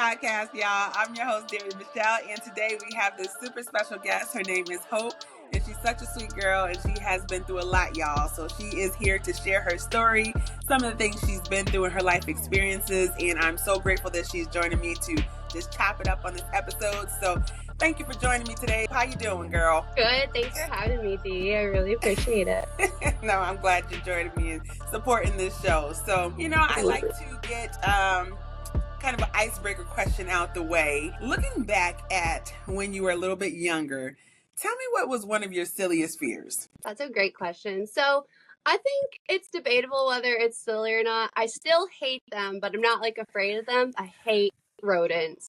Podcast, y'all. I'm your host, Debbie Michelle, and today we have this super special guest. Her name is Hope, and she's such a sweet girl, and she has been through a lot, y'all. So she is here to share her story, some of the things she's been through in her life experiences, and I'm so grateful that she's joining me to just chop it up on this episode. So thank you for joining me today. How you doing, girl? Good. Thanks for having me, Dee. I really appreciate it. No, I'm glad you're joining me and supporting this show. So, I like to get kind of an icebreaker question out the way. Looking back at when you were a little bit younger, tell me what was one of your silliest fears? That's a great question. So I think it's debatable whether it's silly or not. I still hate them, but I'm not afraid of them. I hate rodents.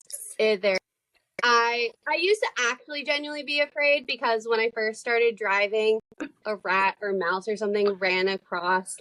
I used to actually genuinely be afraid because when I first started driving, a rat or mouse or something ran across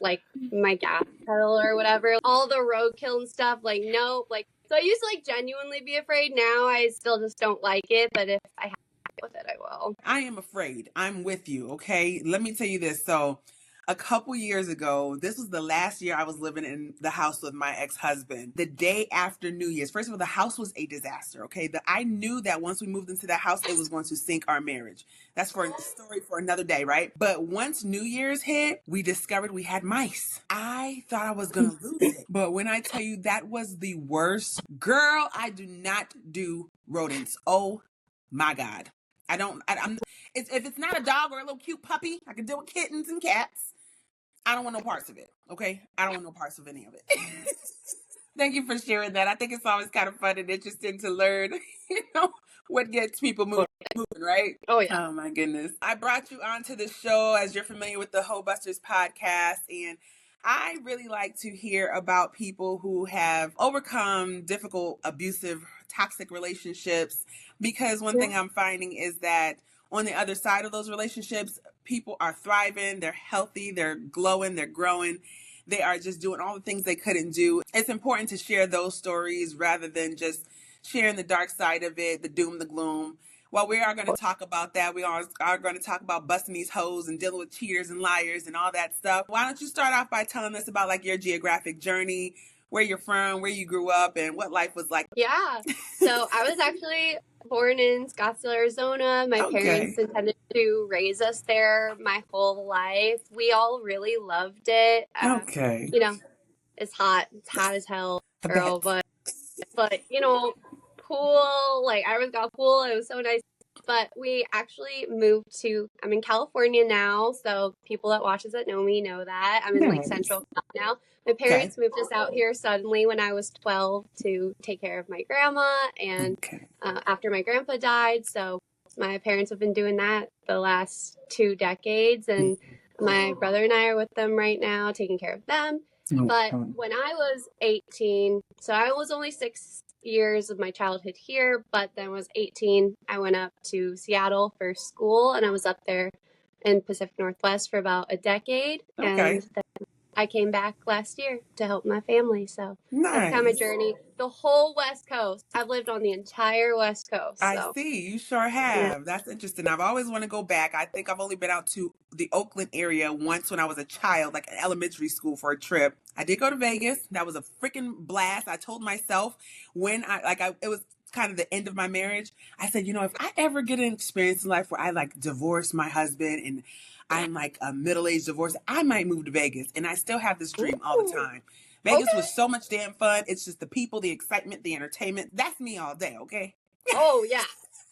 my gas pedal or whatever. All the roadkill and stuff, nope. So I used to genuinely be afraid. Now I still just don't like it, but if I have to deal with it, I will. I am afraid. I'm with you, okay? Let me tell you this. So a couple years ago, this was the last year I was living in the house with my ex-husband. The day after New Year's, first of all, the house was a disaster, okay? I knew that once we moved into that house, it was going to sink our marriage. That's for a story for another day, right? But once New Year's hit, we discovered we had mice. I thought I was going to lose it. But when I tell you that was the worst, girl, I do not do rodents. Oh my God. If it's not a dog or a little cute puppy, I can deal with kittens and cats. I don't want no parts of it, okay? I don't want no parts of any of it. Thank you for sharing that. I think it's always kind of fun and interesting to learn, what gets people moving, right? Oh, yeah. Oh, my goodness. I brought you onto the show as you're familiar with the Hoe-busters Podcast, and I really like to hear about people who have overcome difficult, abusive, toxic relationships, because one thing I'm finding is that on the other side of those relationships, people are thriving, they're healthy, they're glowing, they're growing. They are just doing all the things they couldn't do. It's important to share those stories rather than just sharing the dark side of it, the doom, the gloom. Well, we are going to talk about that. We are going to talk about busting these hoes and dealing with cheaters and liars and all that stuff. Why don't you start off by telling us about your geographic journey, where you're from, where you grew up, and what life was like? Yeah. So I was actually born in Scottsdale, Arizona. My parents intended to raise us there my whole life. We all really loved it. Okay. It's hot. It's hot as hell, girl. But pool. I always got pool. It was so nice. But we actually moved I'm in California now, so people that watch us that know me know that. I'm in Central Cal now. My parents moved us out here suddenly when I was 12 to take care of my grandma, and after my grandpa died. So my parents have been doing that the last 2 decades, and my brother and I are with them right now, taking care of them. But when I was 18, so I was only 6 years of my childhood here, but then when I was 18, I went up to Seattle for school, and I was up there in Pacific Northwest for about a decade. And then I came back last year to help my family. So that's kind of my journey. The whole West Coast. I've lived on the entire West Coast. So. I see. You sure have. Yeah. That's interesting. I've always wanted to go back. I think I've only been out to the Oakland area once when I was a child, in elementary school for a trip. I did go to Vegas. That was a freaking blast. I told myself when it was kind of the end of my marriage. I said, if I ever get an experience in life where I divorce my husband and I'm a middle-aged divorce, I might move to Vegas. And I still have this dream all the time. Vegas was so much damn fun. It's just the people, the excitement, the entertainment. That's me all day, okay? Oh, yeah.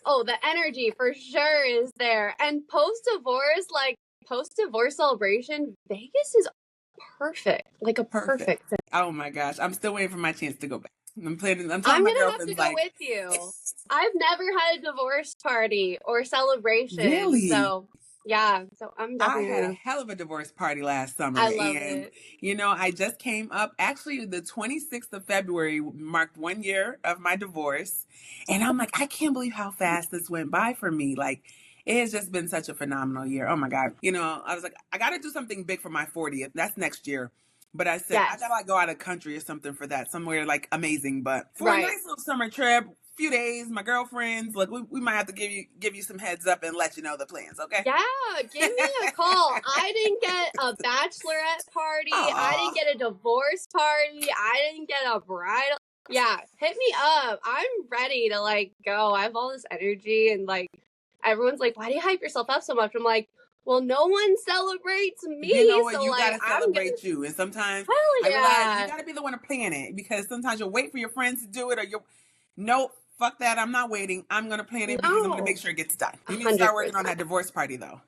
Oh, the energy for sure is there. And post-divorce celebration, Vegas is perfect. A perfect thing. Oh, my gosh. I'm still waiting for my chance to go back. I'm going to have to go with you. I've never had a divorce party or celebration. Really? So... yeah, so I'm definitely... I had a hell of a divorce party last summer. I love it. I just came up, actually the 26th of February marked 1 year of my divorce. And I'm I can't believe how fast this went by for me. It has just been such a phenomenal year. Oh my God. I was I got to do something big for my 40th. That's next year. But I said, I got to go out of country or something for that, somewhere amazing. But for a nice little summer trip, few days, my girlfriends, we might have to give you some heads up and let you know the plans, okay? Yeah, give me a call. I didn't get a bachelorette party. I didn't get a divorce party. I didn't get a bridal. Yeah, hit me up. I'm ready to like go. I have all this energy and like everyone's like, why do you hype yourself up so much? I'm like, well, no one celebrates You know me, what? so You like gotta I'm gonna celebrate you. And sometimes hell I realize you yeah. gotta be the one to plan it, because sometimes you'll wait for your friends to do it, or you'll, nope, fuck that. I'm not waiting. I'm gonna plan it because I'm gonna No, make sure it gets done. You need to start working on 100%. that divorce party though.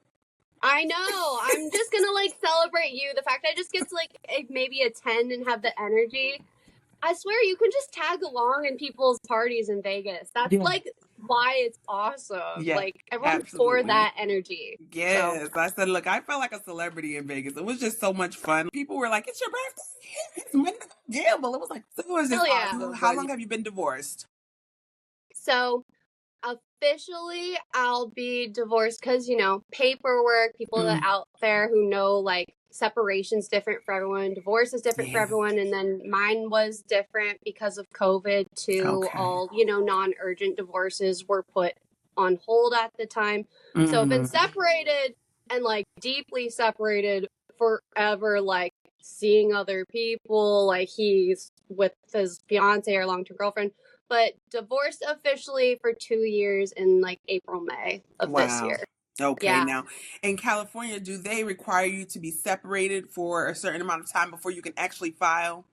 I know. I'm just gonna like celebrate you. The fact I just get to like maybe attend and have the energy. I swear you can just tag along in people's parties in Vegas. That's Yeah. like why it's awesome. Yeah, Like everyone's for absolutely. that energy. So Yes. I said, look, I felt like a celebrity in Vegas. It was just so much fun. People were like, it's your birthday. It's money to gamble. It was like, so it was just hell yeah. awesome. How long have you been divorced? So officially I'll be divorced because, you know, paperwork, people that out there who know like separation's different for everyone, divorce is different for Yeah. everyone, and then mine was different because of COVID too. Okay. All, you know, non-urgent divorces were put on hold at the time. So I've been separated and like deeply separated forever, like seeing other people, like he's with his fiance or long-term girlfriend, but divorced officially for 2 years in like April, May of this Wow. year. Okay. Yeah. Now, in California, do they require you to be separated for a certain amount of time before you can actually file?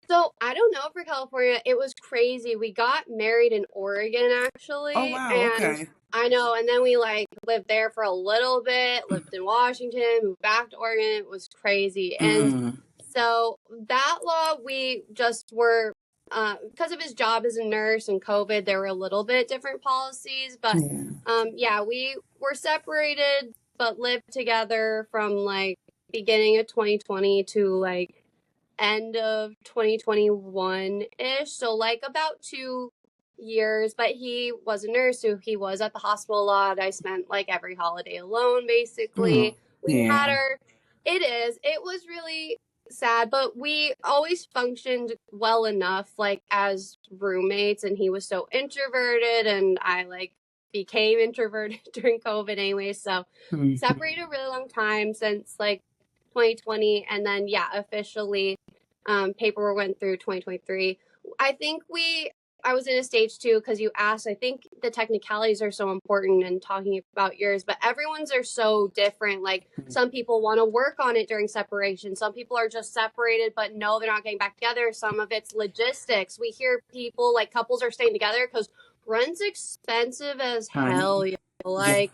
So I don't know for California. It was crazy. We got married in Oregon actually. Oh, wow. And Okay. I know. And then we like lived there for a little bit, lived in Washington, moved back to Oregon. It was crazy. And so that law, we just were, because of his job as a nurse and COVID, there were a little bit different policies. But yeah, we were separated, but lived together from like beginning of 2020 to like end of 2021-ish, so like about 2 years. But he was a nurse, so he was at the hospital a lot. I spent like every holiday alone basically. We had our it was really sad, but we always functioned well enough like as roommates, and he was so introverted and I like became introverted during COVID anyway, so separated a really long time since like 2020, and then yeah, officially paperwork went through 2023. I think I was in a stage too because you asked. I think the technicalities are so important in talking about yours, but everyone's are so different. Like some people want to work on it during separation. Some people are just separated, but no, they're not getting back together. Some of it's logistics. We hear people like couples are staying together because rent's expensive as hell. Like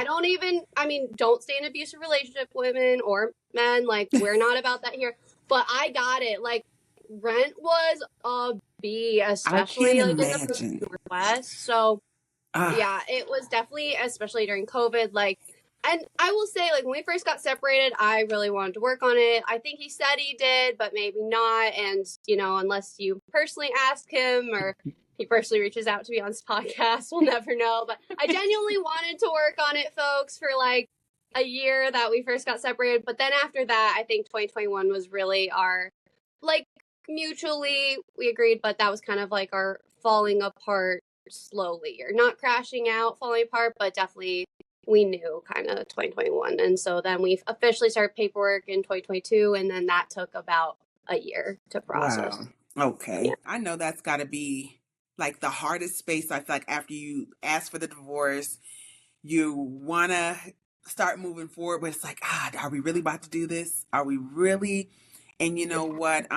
don't stay in an abusive relationship, women or men. Like we're not about that here. But I got it. Like rent was a B, especially like in the Pacific Northwest. So yeah, it was definitely, especially during COVID. Like, and I will say, like when we first got separated, I really wanted to work on it. I think he said he did, but maybe not. And you know, unless you personally ask him or he personally reaches out to me on his podcast, we'll never know. But I genuinely wanted to work on it, folks, for like a year that we first got separated. But then after that, I think 2021 was really our, like, mutually we agreed, but that was kind of like our falling apart slowly, or not crashing out, falling apart, but definitely we knew kind of 2021. And so then we officially started paperwork in 2022, and then that took about a year to process. Wow. Okay. Yeah. I know that's got to be like the hardest space. I feel like after you ask for the divorce, you want to start moving forward, but it's like, are we really about to do this? Are we really? And you know what?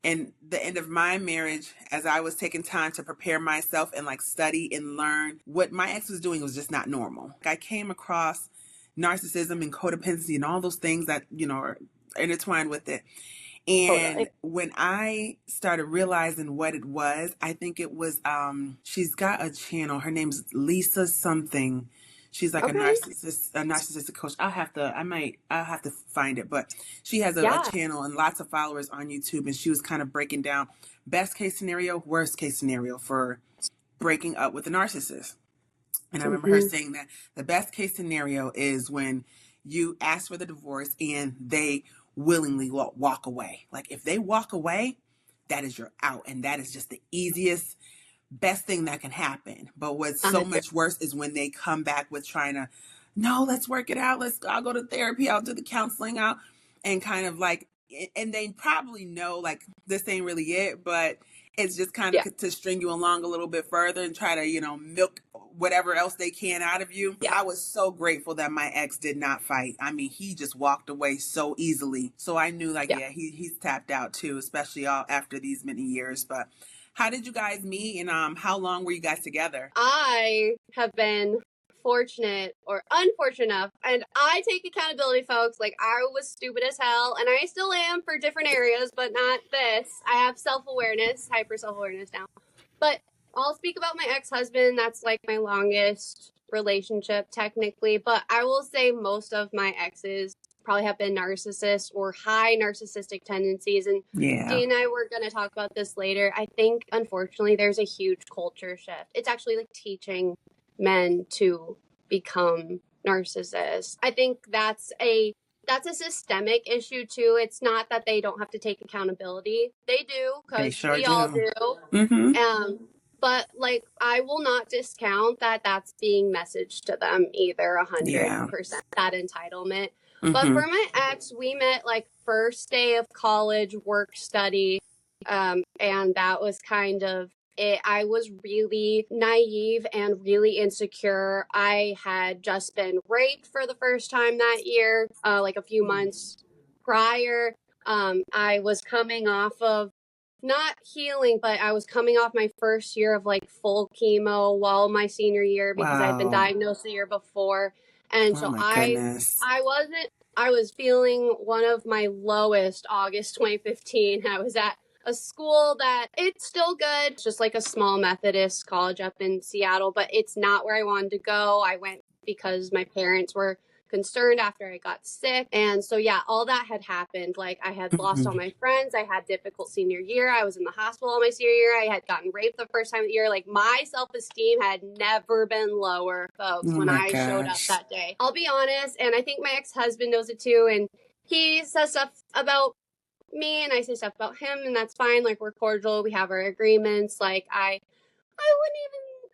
In the end of my marriage, as I was taking time to prepare myself and like study and learn, what my ex was doing was just not normal. I came across narcissism and codependency and all those things that, you know, are intertwined with it. And when I started realizing what it was, I think it was, she's got a channel. Her name's Lisa something. She's like a narcissistic coach. I'll have to find it, but she has a channel and lots of followers on YouTube. And she was kind of breaking down best case scenario, worst case scenario for breaking up with a narcissist. And I remember her saying that the best case scenario is when you ask for the divorce and they willingly walk away. Like if they walk away, that is your out. And that is just the easiest, best thing that can happen. But what's so much worse is when they come back with trying to, no, let's work it out. I'll go to therapy. I'll do the counseling out, and kind of like and they probably know like this ain't really it, but it's just kind Yeah. of to string you along a little bit further and try to, milk whatever else they can out of you. Yeah. I was so grateful that my ex did not fight. I mean, he just walked away so easily. So I knew like, yeah, he's tapped out too, especially all after these many years. But how did you guys meet, and how long were you guys together? I have been fortunate or unfortunate enough, and I take accountability, folks. Like, I was stupid as hell, and I still am for different areas, but not this. I have self-awareness, hyper self-awareness now. But I'll speak about my ex-husband. That's like my longest relationship technically, but I will say most of my exes probably have been narcissists or high narcissistic tendencies. And Dee and I were going to talk about this later. I think, unfortunately, there's a huge culture shift. It's actually like teaching men to become narcissists. I think that's a systemic issue too. It's not that they don't have to take accountability. They do, because we all do. Mm-hmm. But like, I will not discount that that's being messaged to them either 100%, that entitlement. Mm-hmm. But for my ex, we met like first day of college, work study. And that was kind of it. I was really naive and really insecure. I had just been raped for the first time that year, like a few months prior. I was coming off of not healing, but I was coming off my first year of like full chemo while my senior year, because I'd been diagnosed the year before. And so I was feeling one of my lowest August 2015. I was at a school that it's still good. It's just like a small Methodist college up in Seattle, but it's not where I wanted to go. I went because my parents were concerned after I got sick. And so, yeah, all that had happened. Like, I had lost all my friends. I had difficult senior year. I was in the hospital all my senior year. I had gotten raped the first time of the year. Like, my self-esteem had never been lower, folks, when I showed up that day. I'll be honest, and I think my ex-husband knows it too, and he says stuff about me and I say stuff about him, and that's fine. Like, we're cordial. We have our agreements. Like, I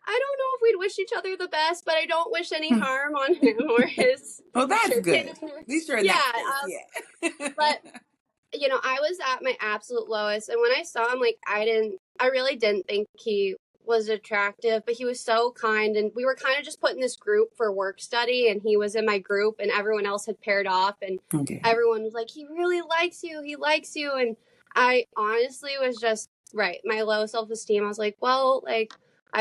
don't know if we'd wish each other the best, but I don't wish any harm on him or his. Well, that's good. At least you're in that space, But, I was at my absolute lowest. And when I saw him, like, I really didn't think he was attractive, but he was so kind. And we were kind of just put in this group for work study, and he was in my group, and everyone else had paired off. And everyone was like, he really likes you. He likes you. And I honestly was just, my low self-esteem. I was like, well, like, I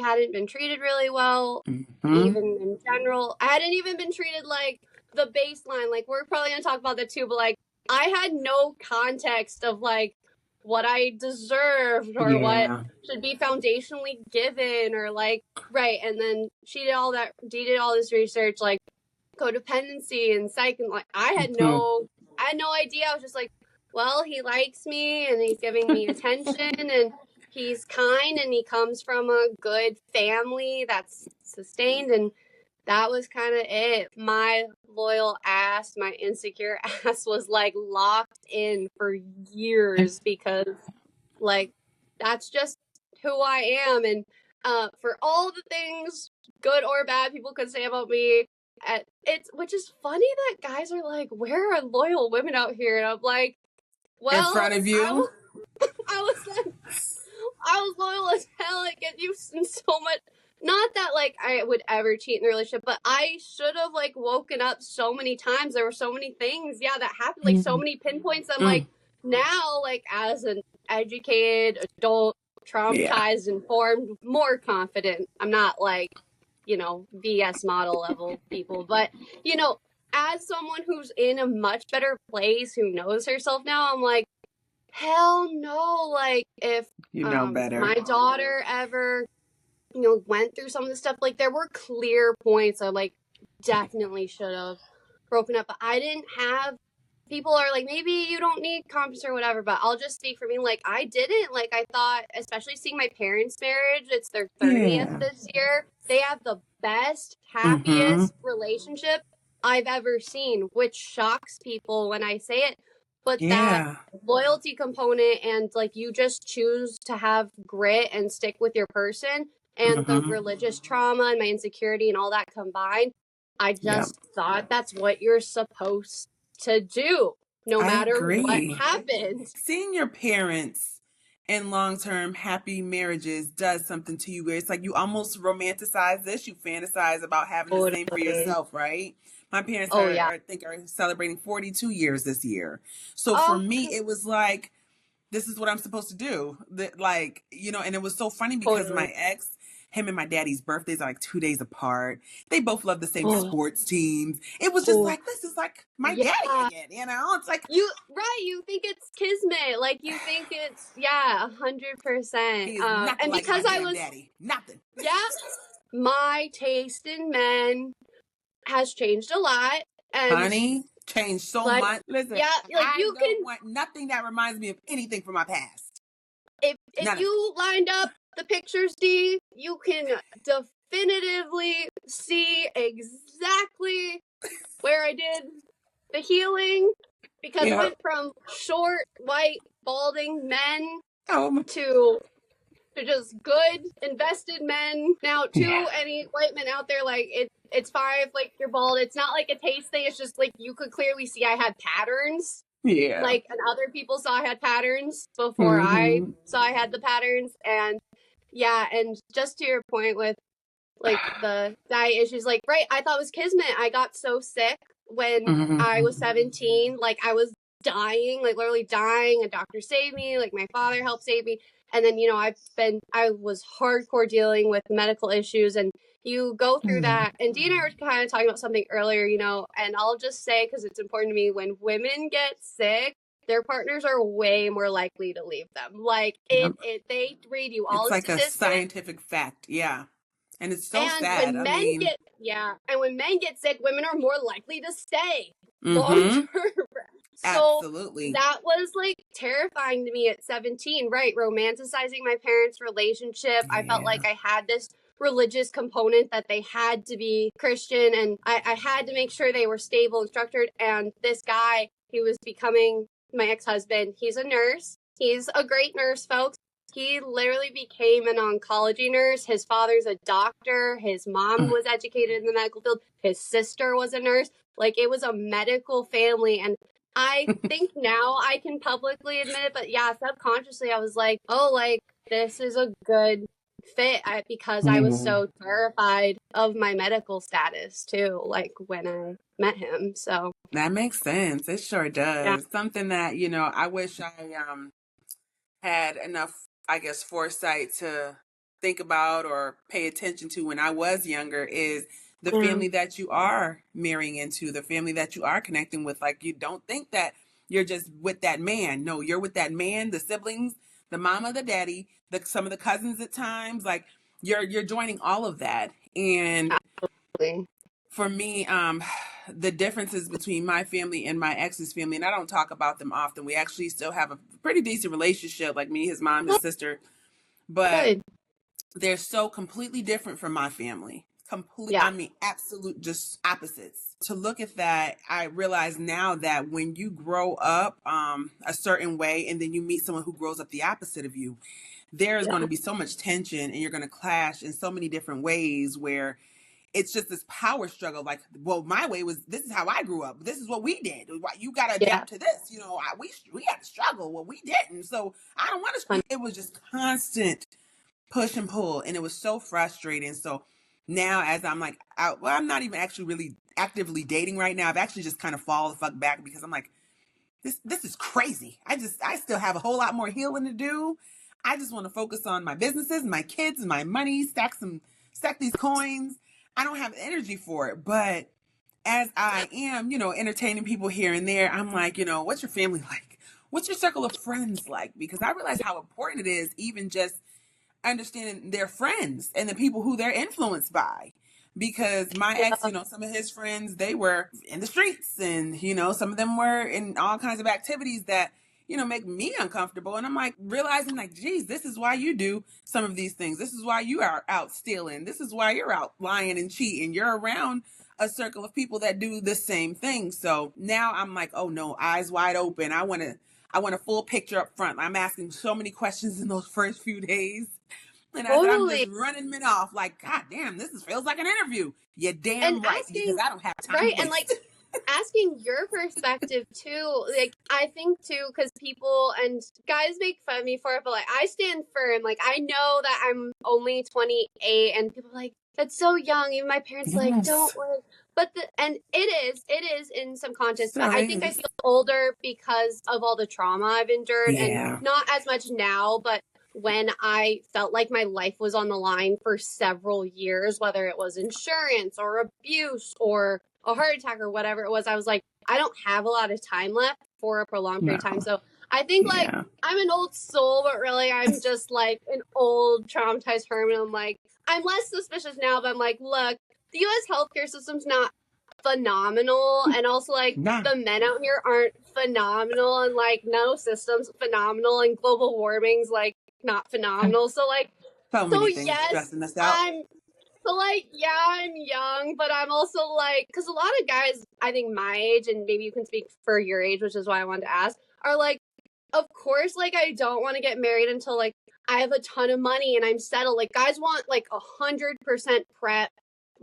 hadn't been treated really well, even in general. I hadn't even been treated like the baseline. Like, we're probably going to talk about that too, but like, I had no context of like what I deserved or what should be foundationally given or like, and then she did all this research, like codependency and psych, and like, I had no idea. I was just like, well, he likes me and he's giving me attention and he's kind and he comes from a good family that's sustained, and that was kind of it. My loyal ass, my insecure ass was like locked in for years because like that's just who I am. And for all the things, good or bad, people could say about me, which is funny that guys are like, where are loyal women out here? And I'm like, well, in front of you. I was loyal as hell. It gets you so much. Not that like I would ever cheat in a relationship, but I should have like woken up so many times. There were so many things, that happened. Like so many pinpoints. I'm like, now, like as an educated adult, traumatized, informed, more confident. I'm not like, VS model level people, but as someone who's in a much better place, who knows herself now, I'm like, hell no. Like, if better, my daughter ever went through some of the stuff, like there were clear points I like definitely should have broken up, but I didn't have. People are like, maybe you don't need confidence or whatever, but I'll just speak for me. Like, I didn't. Like, I thought, especially seeing my parents' marriage, it's their 30th this year. They have the best, happiest relationship I've ever seen, which shocks people when I say it. But that loyalty component and like you just choose to have grit and stick with your person, and the religious trauma and my insecurity and all that combined, I just thought that's what you're supposed to do. no I matter what agree. happens. Seeing your parents in long-term happy marriages does something to you where it's like you almost romanticize this. You fantasize about having the same for Totally. yourself, right? My parents Oh yeah. I think are celebrating 42 years this year. So for Oh, me, it was like, this is what I'm supposed to do. That, like, you know, and it was so funny because totally. my ex, him and my daddy's birthdays are like 2 days apart. They both love the same Oh, sports teams. It was just oh, like, this is like my yeah. daddy again, you know? It's like, You think it's kismet. Like, you think it's, yeah, 100%. he is nothing And like my because I damn was, daddy. Nothing. yeah, my taste in men has changed a lot. And Honey, changed so like, much. Listen, yeah, like I you can, don't want nothing that reminds me of anything from my past. if None of it. you lined up the pictures, D, you can definitively see exactly where I did the healing, because it went from short, white, balding men to just good, invested men. Now, to any white men out there, like, it's fine if, like, you're bald. It's not like a taste thing. It's just, like, you could clearly see I had patterns. Yeah. Like, and other people saw I had patterns before I saw I had the patterns. And, yeah, and just to your point with, like, the diet issues, like, right, I thought it was kismet. I got so sick when I was 17. Like, I was dying, like, literally dying. A doctor saved me. Like, my father helped save me. And then, you know, I was hardcore dealing with medical issues, and you go through that. And Dee and I were kind of talking about something earlier, you know, and I'll just say, because it's important to me, when women get sick, their partners are way more likely to leave them. Like, they read you all It's the like a statistics. scientific fact. Yeah. And it's so And sad. when men get sick, women are more likely to stay long term. So absolutely. that was like terrifying to me at 17, right? Romanticizing my parents' relationship. I felt like I had this religious component that they had to be Christian, and I had to make sure they were stable and structured. And this guy, he was becoming my ex-husband. He's a nurse. He's a great nurse, folks. He literally became an oncology nurse. His father's a doctor. His mom was educated in the medical field. His sister was a nurse. Like, it was a medical family. And I think now I can publicly admit it, but yeah, subconsciously I was like, oh, like, this is a good fit, because I was so terrified of my medical status too, like, when I met him. So that makes sense. It sure does. yeah. Something that, you know, I wish I had enough, I guess, foresight to think about or pay attention to when I was younger is the family that you are marrying into, the family that you are connecting with. Like, you don't think that you're just with that man. No, you're with that man, the siblings, the mama, the daddy, some of the cousins at times. Like, you're joining all of that. And Absolutely. for me, the differences between my family and my ex's family, and I don't talk about them often. We actually still have a pretty decent relationship, like me, his mom, his sister, but Good. they're so completely different from my family. I mean, absolute just opposites. To look at that, I realize now that when you grow up a certain way and then you meet someone who grows up the opposite of you, there is going to be so much tension, and you're going to clash in so many different ways where it's just this power struggle. Like, well, my way was, this is how I grew up. This is what we did. You got to adapt to this. You know, we had to struggle. Well, we didn't. So I don't want to. It was just constant push and pull, and it was so frustrating. So now, as I'm like, I'm not even actually really actively dating right now. I've actually just kind of fallen the fuck back because I'm like, this is crazy. I still have a whole lot more healing to do. I just want to focus on my businesses, my kids, my money, stack these coins. I don't have energy for it. But as I am, you know, entertaining people here and there, I'm like, you know, what's your family like? What's your circle of friends like? Because I realize how important it is, even just understanding their friends and the people who they're influenced by. Because my ex, you know, some of his friends, they were in the streets, and, you know, some of them were in all kinds of activities that, you know, make me uncomfortable. And I'm like, realizing like, geez, this is why you do some of these things. This is why you are out stealing. This is why you're out lying and cheating. You're around a circle of people that do the same thing. So now I'm like, oh no, eyes wide open. I want a full picture up front. I'm asking so many questions in those first few days. And I'm just running men off like, God damn, feels like an interview. You're damn right, because I don't have time. Right, to and like, asking your perspective too, like I think too, because people and guys make fun of me for it, but like I stand firm. Like I know that I'm only 28, and people are like, that's so young. Even my parents are like, don't Yes. worry. But it is in some context, So but I think I feel older because of all the trauma I've endured, and yeah. not as much now, but when I felt like my life was on the line for several years, whether it was insurance or abuse or a heart attack or whatever it was, I was like, I don't have a lot of time left for a prolonged period of time. No. So I think like Yeah. I'm an old soul, but really I'm just like an old traumatized hermit. I'm like, I'm less suspicious now, but I'm like, look, the US healthcare system's not phenomenal, and also like Nah. the men out here aren't phenomenal, and like no system's phenomenal, and global warming's like not phenomenal. So like, So so many things yes, stressing us out. I'm young, but I'm also like, because a lot of guys, I think my age, and maybe you can speak for your age, which is why I wanted to ask, are like, of course, like I don't want to get married until like I have a ton of money and I'm settled. Like guys want like 100% prep,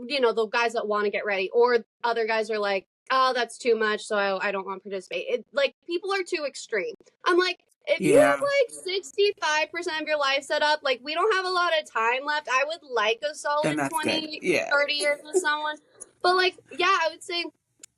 you know, the guys that want to get ready, or other guys are like, oh, that's too much, so I don't want to participate. Like people are too extreme. I'm like, if you have Yeah. like 65% of your life set up, like we don't have a lot of time left. I would like a Then solid that's good. 20, Yeah. 30 years with someone. But like, yeah, I would say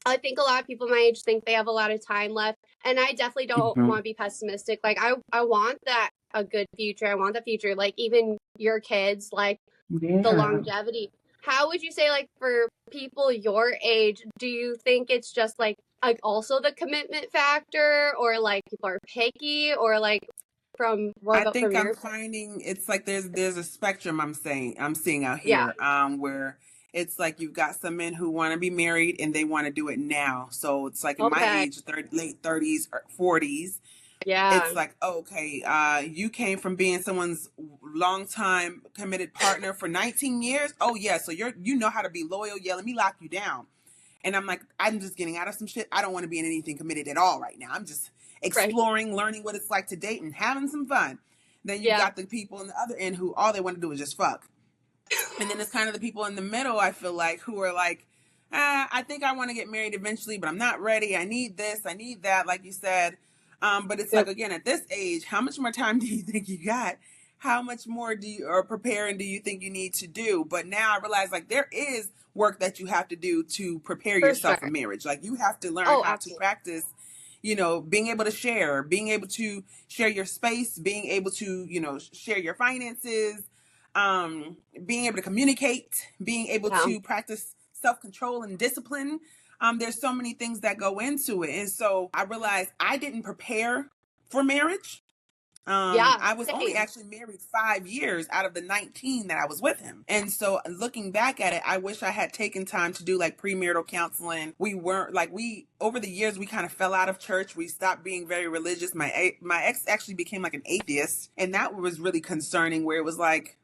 I think a lot of people my age think they have a lot of time left. And I definitely don't want to be pessimistic. Like I want that a good future. I want the future. Like even your kids, like the longevity. How would you say, like, for people your age, do you think it's just like also the commitment factor, or like people are picky, or like from what I about from think I'm your finding it's like there's a spectrum I'm seeing out yeah. here where it's like you've got some men who want to be married and they want to do it now. So it's like in my Okay. age, late 30s or 40s, Yeah. it's like, okay, you came from being someone's longtime committed partner for 19 years. Oh yeah, so you know how to be loyal. Yeah, let me lock you down. And I'm like, I'm just getting out of some shit. I don't want to be in anything committed at all right now. I'm just Right. exploring, learning what it's like to date and having some fun. Then you've Yeah. got the people on the other end who all they want to do is just fuck. And then it's kind of the people in the middle, I feel like, who are like, I think I want to get married eventually, but I'm not ready. I need this, I need that, like you said. But it's like, Yep. again, at this age, how much more time do you think you got? How much more do you, or preparing do you think you need to do? But now I realize like there is work that you have to do to prepare For yourself for sure. marriage. Like you have to learn Oh, how to absolutely. practice, being able to share, being able to share your space, being able to, share your finances, being able to communicate, being able Yeah. to practice self-control and discipline. There's so many things that go into it. And so I realized I didn't prepare for marriage. Yeah. I was only Same. actually married 5 years out of the 19 that I was with him. And so looking back at it, I wish I had taken time to do like premarital counseling. We weren't like, over the years, we kind of fell out of church. We stopped being very religious. My ex actually became like an atheist. And that was really concerning, where it was like,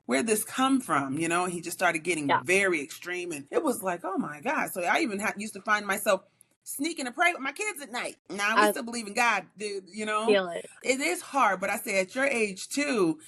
where'd this come from? He just started getting Yeah. very extreme, and it was like, oh my God. So I even used to find myself sneaking to pray with my kids at night. Now we I still believe in God, dude, feel it. it is hard, but I say at your age too,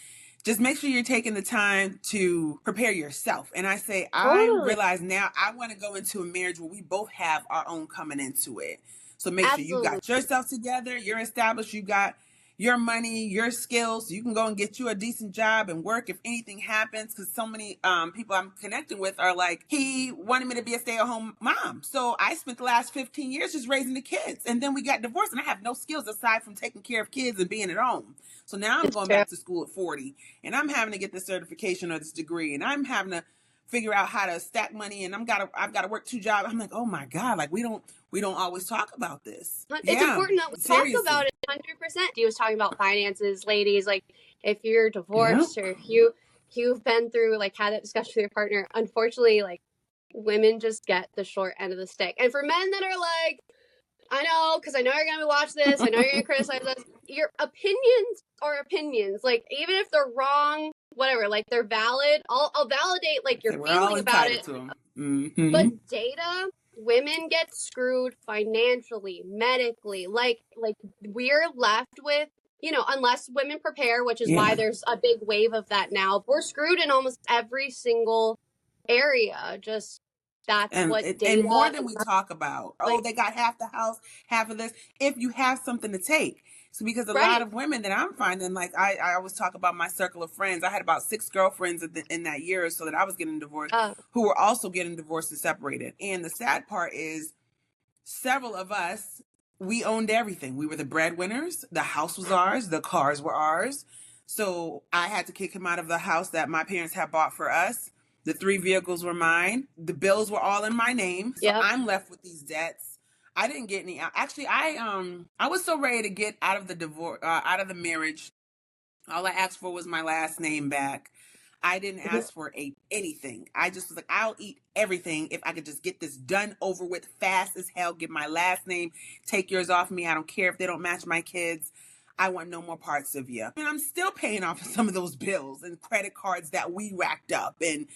just make sure you're taking the time to prepare yourself. And I say, I Totally. realize now I want to go into a marriage where we both have our own coming into it. So make sure you Absolutely. got yourself together, you're established, you got your money, your skills, so you can go and get you a decent job and work if anything happens. Because so many people I'm connecting with are like, he wanted me to be a stay-at-home mom. So I spent the last 15 years just raising the kids. And then we got divorced, and I have no skills aside from taking care of kids and being at home. So now I'm It's going true. back to school at 40, and I'm having to get this certification or this degree, and I'm having to figure out how to stack money, and I've got to work 2 jobs. I'm like, oh my God, like we don't always talk about this. It's Yeah, important that we talk about seriously. it 100%. He was talking about finances, ladies. Like, if you're Yeah. divorced, or if you've been through, like, had that discussion with your partner, unfortunately, like, women just get the short end of the stick. And for men that are like, I know, because I know you're going to watch this, I know you're going to criticize us, your opinions are opinions. Like, even if they're wrong, whatever, like, they're valid. I'll validate, like, your We're all feeling about entitled it. to them. But data, women get screwed financially, medically. Like we're left with, unless women prepare, which is why Yeah. there's a big wave of that now. We're screwed in almost every single area. Just that's what And more data than is we not, talk about, oh, like, they got half the house, half of this, if you have something to take. So because a lot right. of women that I'm finding, like I always talk about my circle of friends. I had about 6 girlfriends in that year or so that I was getting divorced, Uh, who were also getting divorced and separated. And the sad part is, several of us, we owned everything. We were the breadwinners. The house was ours. The cars were ours. So I had to kick him out of the house that my parents had bought for us. The 3 vehicles were mine. The bills were all in my name. So yep. I'm left with these debts. I didn't get any. Actually, I was so ready to get out of the divorce, out of the marriage. All I asked for was my last name back. I didn't Mhm. ask for anything. I just was like, I'll eat everything if I could just get this done over with fast as hell. Get my last name, take yours off me. I don't care if they don't match my kids. I want no more parts of you. And I'm still paying off some of those bills and credit cards that we racked up. And,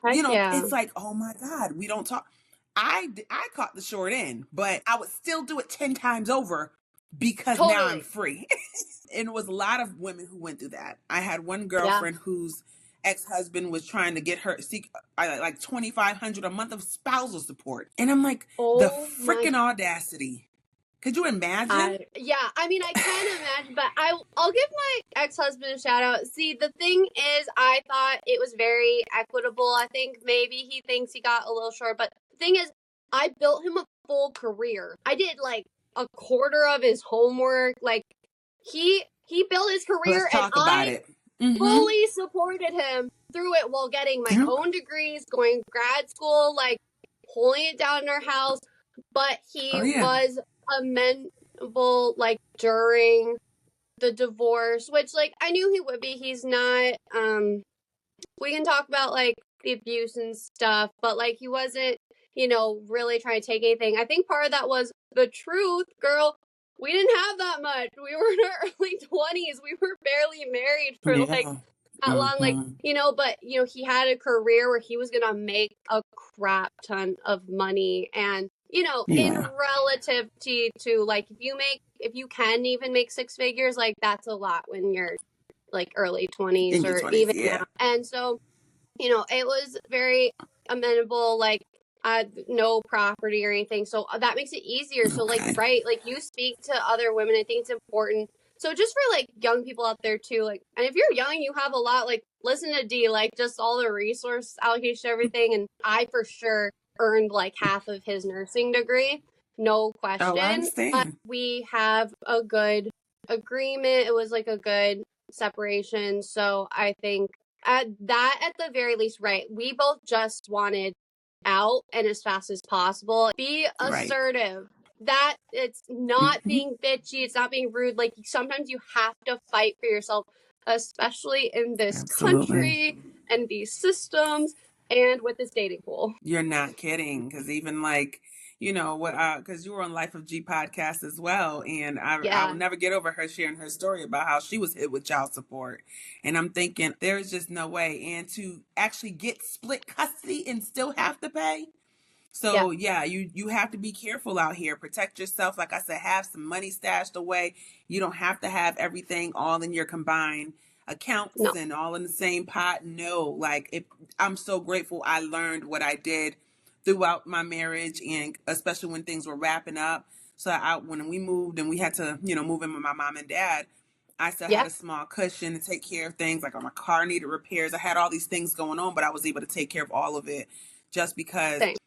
Heck yeah. it's like, oh my God, we don't talk. I caught the short end, but I would still do it 10 times over because now I'm Totally. free. And it was a lot of women who went through that. I had one Yeah. girlfriend whose ex-husband was trying to get her seek like 2,500 a month of spousal support, and I'm like, the Oh my, freaking audacity! Could you imagine? yeah, I mean, I can imagine, but I'll give my ex-husband a shout out. See, the thing is, I thought it was very equitable. I think maybe he thinks he got a little short, but the thing is, I built him a full career. I did like a quarter of his homework. Like, he built his career, Let's and talk about I it. Mm-hmm. fully supported him through it while getting my Yep. own degrees, going grad school, like pulling it down in our house. But he Oh yeah. was amenable, like, during the divorce, which, like, I knew he would be. He's not, we can talk about, like, the abuse and stuff, but, like, he wasn't, really trying to take anything. I think part of that was the truth, girl. We didn't have that much. We were in our early 20s. We were barely married for, like, Yeah. that long. Like, Mm-hmm. but, he had a career where he was going to make a crap ton of money. And, in Yeah. relativity to, like, if you can even make 6 figures, like, that's a lot when you're, like, early 20s In your or 20s, even yeah. now. And so, it was very amenable, like, no property or anything. So that makes it easier. So, like, Okay. right, like, you speak to other women. I think it's important. So just for, like, young people out there too, like, and if you're young, you have a lot, like, listen to D, like, just all the resource allocation, everything. And I for sure earned like half of his nursing degree, no Oh, I question. But understand. we have a good agreement. It was like a good separation. So I think at the very least, right, we both just wanted out and as fast as possible. Be Right. assertive. That it's not Mm-hmm. being bitchy, it's not being rude. Like, sometimes you have to fight for yourself, especially in this Absolutely. country and these systems and with this dating pool. You're not kidding. Because even like, what, because you were on Life of G podcast as well. And I will Yeah. never get over her sharing her story about how she was hit with child support. And I'm thinking, there's just no way. And to actually get split custody and still have to pay. Yeah. So yeah, you have to be careful out here. Protect yourself. Like I said, have some money stashed away. You don't have to have everything all in your combined accounts No. and all in the same pot. No, I'm so grateful I learned what I did throughout my marriage, and especially when things were wrapping up. So when we moved and we had to, move in with my mom and dad, I still had Yeah. a small cushion to take care of things. Like my car needed repairs. I had all these things going on, but I was able to take care of all of it just because, Same.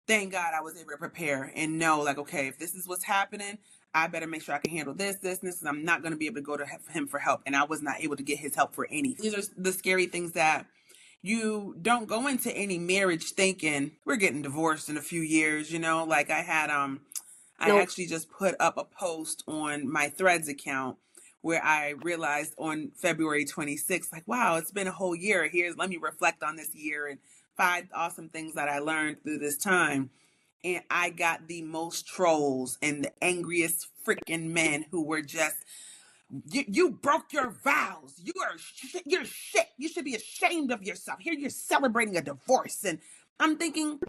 thank God, I was able to prepare and know, like, okay, if this is what's happening, I better make sure I can handle this, and I'm not going to be able to go to him for help. And I was not able to get his help for anything. These are the scary things that you don't go into any marriage thinking we're getting divorced in a few years. Like I Nope. actually just put up a post on my Threads account where I realized on February 26th, like, wow, it's been a whole year. Let me reflect on this year and 5 awesome things that I learned through this time. And I got the most trolls and the angriest freaking men who were just, you broke your vows. You're shit. You should be ashamed of yourself. Here you're celebrating a divorce. And I'm thinking,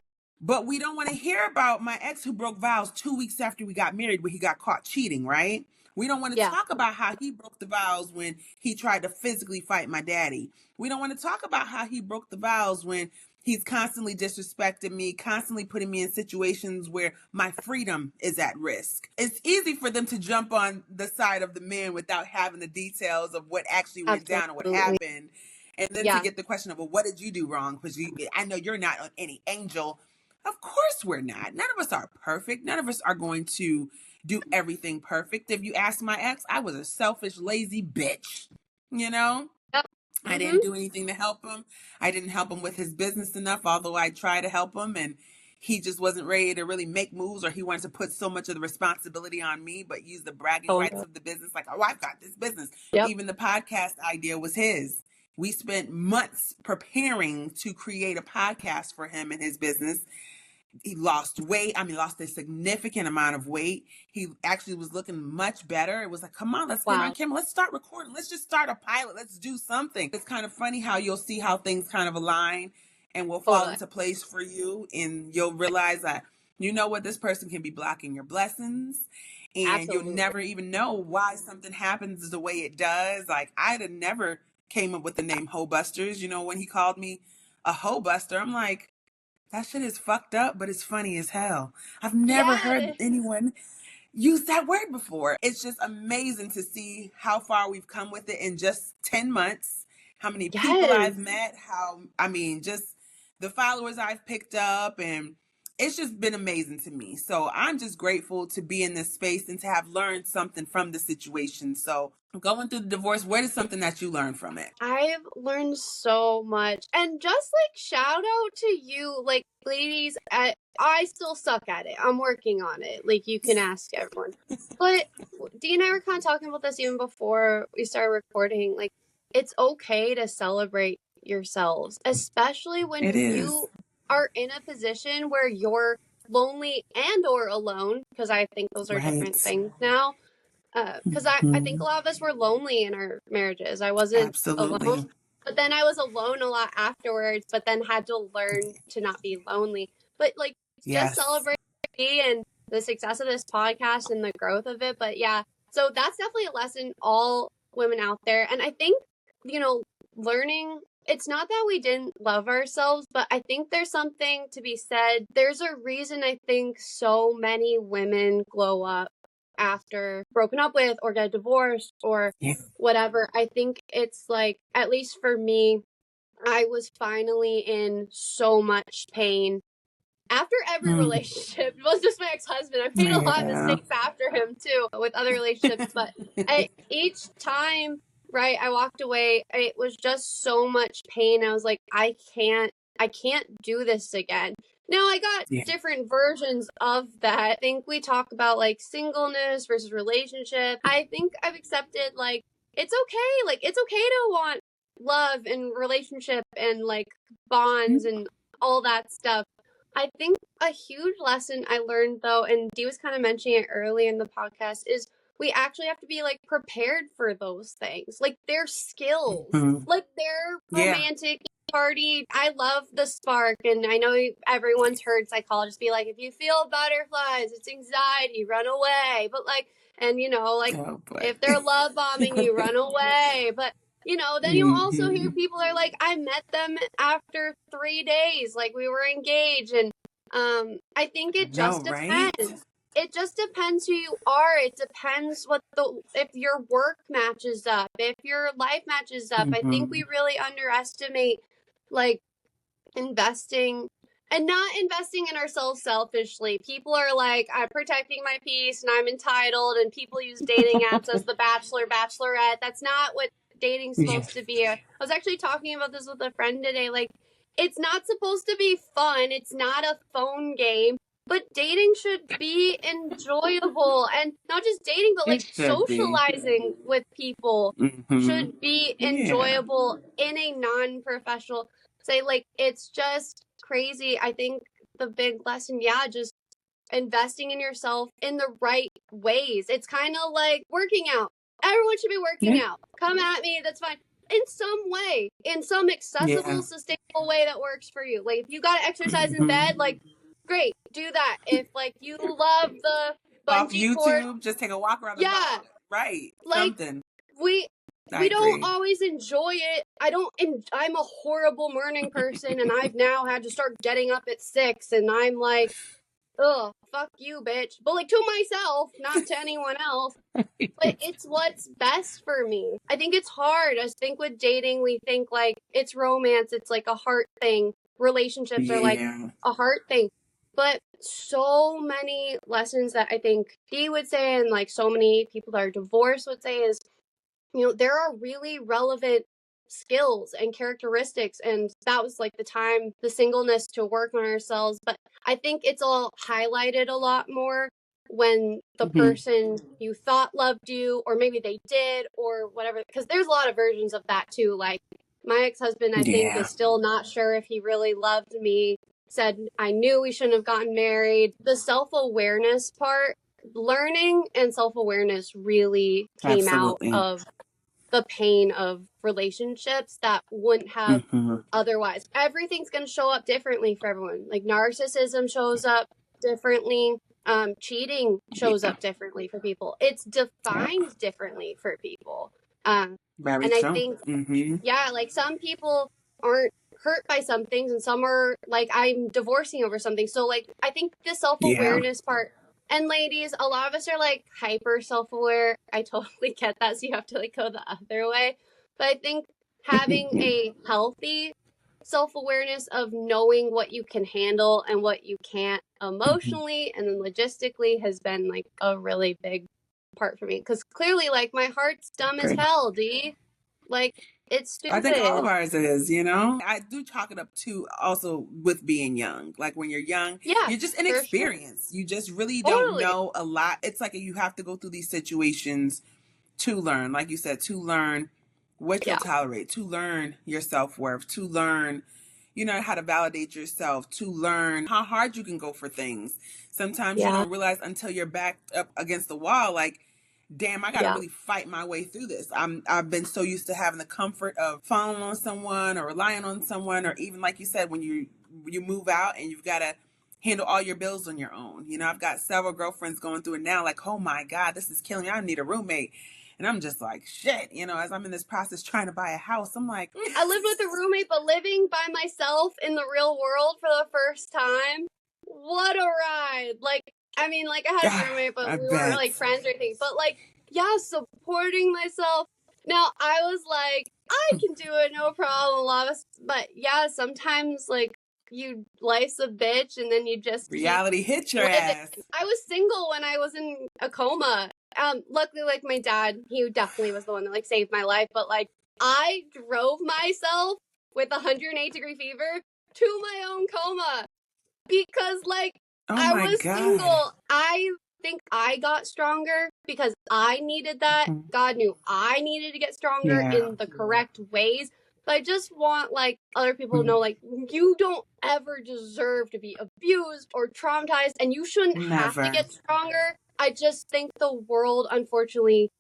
but we don't want to hear about my ex who broke vows 2 weeks after we got married when he got caught cheating, right? We don't want to Yeah. talk about how he broke the vows when he tried to physically fight my daddy. We don't want to talk about how he broke the vows when He's constantly disrespecting me, constantly putting me in situations where my freedom is at risk. It's easy for them to jump on the side of the man without having the details of what actually went down or what Absolutely. happened. And then to Yeah. get the question of, well, what did you do wrong? Because I know you're not any angel. Of course we're not. None of us are perfect. None of us are going to do everything perfect. If you ask my ex, I was a selfish, lazy bitch. You know? Yep. I Mm-hmm. didn't do anything to help him. I didn't help him with his business enough, although I tried to help him, and he just wasn't ready to really make moves, or he wanted to put so much of the responsibility on me, but use the bragging rights Totally. of the business. Like, oh, I've got this business. Yep. Even the podcast idea was his. We spent months preparing to create a podcast for him and his business. He lost weight. I mean, lost a significant amount of weight. He actually was looking much better. It was like, come on, let's get on camera. Let's start recording. Let's just start a pilot. Let's do something. It's kind of funny how you'll see how things kind of align and will fall into place for you. And you'll realize that, you know what, this person can be blocking your blessings. And Absolutely. You'll never even know why something happens the way it does. Like, I'd have never came up with the name Hoe-busters. You know, when he called me a hoe-buster, I'm like, that shit is fucked up, but it's funny as hell. I've never heard anyone use that word before. It's just amazing to see how far we've come with it in just 10 months, how many people I've met, just the followers I've picked up, and it's just been amazing to me. So I'm just grateful to be in this space and to have learned something from the situation. So going through the divorce, what is something that you learned from it? I've learned so much. And just like shout out to you, like ladies, I still suck at it. I'm working on it. Like you can ask everyone. But Dee and I were kind of talking about this even before we started recording. Like it's okay to celebrate yourselves, especially when you are in a position where you're lonely and or alone, because I think those are different things now. Because I think a lot of us were lonely in our marriages. I wasn't alone, but then I was alone a lot afterwards, but then had to learn to not be lonely. But like, just celebrate me and the success of this podcast and the growth of it. But yeah, so that's definitely a lesson all women out there. And I think, learning, it's not that we didn't love ourselves, but I think there's something to be said. There's a reason I think so many women glow up after broken up with or get divorced or whatever. I think it's like, at least for me, I was finally in so much pain after every relationship. It wasn't just my ex-husband. I made a lot of mistakes after him too with other relationships, but each time, right, I walked away, it was just so much pain. I was like, I can't do this again. Now, I got different versions of that. I think we talk about like singleness versus relationship. I think I've accepted like, it's okay. Like, it's okay to want love and relationship and like bonds and all that stuff. I think a huge lesson I learned though, and Dee was kind of mentioning it early in the podcast, is we actually have to be like prepared for those things. Like they're skills, like they're romantic. Party. I love the spark, and I know everyone's heard psychologists be like, if you feel butterflies, it's anxiety, run away. But like, and if they're love bombing you, run away. But then you'll also hear people are like, I met them after 3 days, like we were engaged, and I think it just depends. Right? It just depends who you are. It depends if your work matches up, if your life matches up. I think we really underestimate like investing and not investing in ourselves selfishly. People are like, I'm protecting my peace and I'm entitled, and people use dating apps as the bachelor, bachelorette. That's not what dating's supposed to be. I was actually talking about this with a friend today. Like, it's not supposed to be fun. It's not a phone game. But dating should be enjoyable, and not just dating, but like socializing with people should be enjoyable in a non-professional say. Like, it's just crazy. I think the big lesson, just investing in yourself in the right ways. It's kind of like working out. Everyone should be working out. Come at me, that's fine. In some way, in some accessible, sustainable way that works for you. Like, if you got to exercise in bed, like, great, do that. If like you love the bungee off YouTube, cord, just take a walk around the block. Right. Like, something. I we don't agree. always enjoy it. I'm a horrible morning person, and I've now had to start getting up at 6, and I'm like, ugh, fuck you, bitch. But like to myself, not to anyone else. But it's what's best for me. I think it's hard. I think with dating, we think like it's romance, it's like a heart thing. Relationships are like Yeah. a heart thing. But so many lessons that I think Dee would say, and like so many people that are divorced would say, is, there are really relevant skills and characteristics. And that was like the time, the singleness, to work on ourselves. But I think it's all highlighted a lot more when the person you thought loved you, or maybe they did, or whatever, because there's a lot of versions of that too. Like my ex-husband, I think, is still not sure if he really loved me, said I knew we shouldn't have gotten married. The self-awareness part, learning and self-awareness really came out of the pain of relationships that wouldn't have otherwise. Everything's going to show up differently for everyone. Like narcissism shows up differently. Cheating shows up differently for people. It's defined differently for people. Very and I true. think, like some people aren't hurt by some things, and some are like, I'm divorcing over something. So like, I think the self-awareness part. And ladies, a lot of us are like hyper self-aware. I totally get that. So you have to like go the other way. But I think having a healthy self-awareness of knowing what you can handle and what you can't emotionally and then logistically has been like a really big part for me. Because clearly, like, my heart's dumb as hell, D. Like, it's stupid. I think all of ours is, I do chalk it up to also with being young. Like when you're young, you're just inexperienced. Sure. You just really don't know a lot. It's like you have to go through these situations to learn, like you said, to learn what you'll tolerate, to learn your self-worth, to learn, how to validate yourself, to learn how hard you can go for things. Sometimes you don't realize until you're backed up against the wall, like, damn, I gotta really fight my way through this. I've been so used to having the comfort of falling on someone or relying on someone, or even like you said, when you move out and you've got to handle all your bills on your own. I've got several girlfriends going through it now, like, oh my God, this is killing me. I need a roommate. And I'm just like, shit, as I'm in this process trying to buy a house, I'm like, I lived with a roommate, but living by myself in the real world for the first time, what a ride. Like, I mean, like, I had a roommate, but we weren't like friends or anything. But like, supporting myself. Now, I was like, I can do it, no problem. But sometimes like life's a bitch, and then you just reality hits your ass. I was single when I was in a coma. Luckily, like, my dad, he definitely was the one that like saved my life. But like, I drove myself with 108-degree fever to my own coma because like I was single. I think I got stronger because I needed that. God knew I needed to get stronger in the correct ways. But I just want like other people to know, like, you don't ever deserve to be abused or traumatized, and you shouldn't have to get stronger. I just think the world, unfortunately,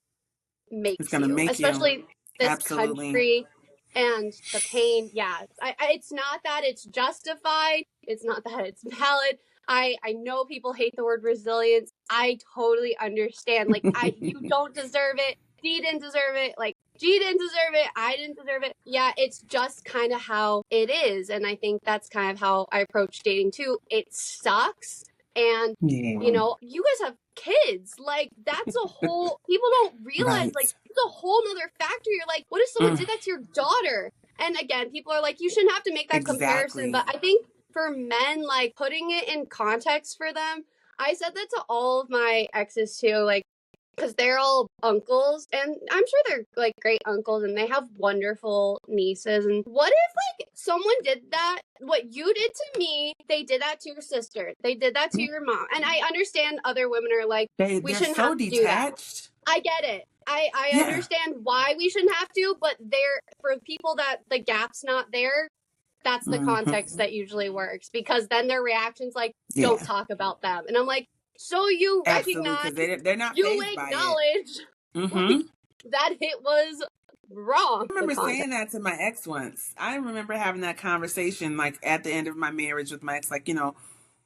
makes you, especially this country, and the pain. It's not that it's justified. It's not that it's valid. I know people hate the word resilience. I totally understand. Like, you don't deserve it. Dee didn't deserve it. Like, G didn't deserve it. I didn't deserve it. Yeah, it's just kind of how it is. And I think that's kind of how I approach dating too. It sucks. And, you guys have kids. Like, that's a whole, people don't realize, like, it's a whole nother factor. You're like, what if someone did that to your daughter? And again, people are like, you shouldn't have to make that comparison. But I think for men, like, putting it in context for them, I said that to all of my exes too, like, because they're all uncles, and I'm sure they're like great uncles, and they have wonderful nieces. And what if like someone did that? What you did to me, they did that to your sister. They did that to your mom. And I understand other women are like, we shouldn't have to do that. I get it. I understand why we shouldn't have to, but for people that the gap's not there, that's the context that usually works, because then their reactions like, don't talk about them. And I'm like, so you recognize, they're not, you acknowledge that it was wrong. I remember saying that to my ex once. I remember having that conversation like at the end of my marriage with my ex, like,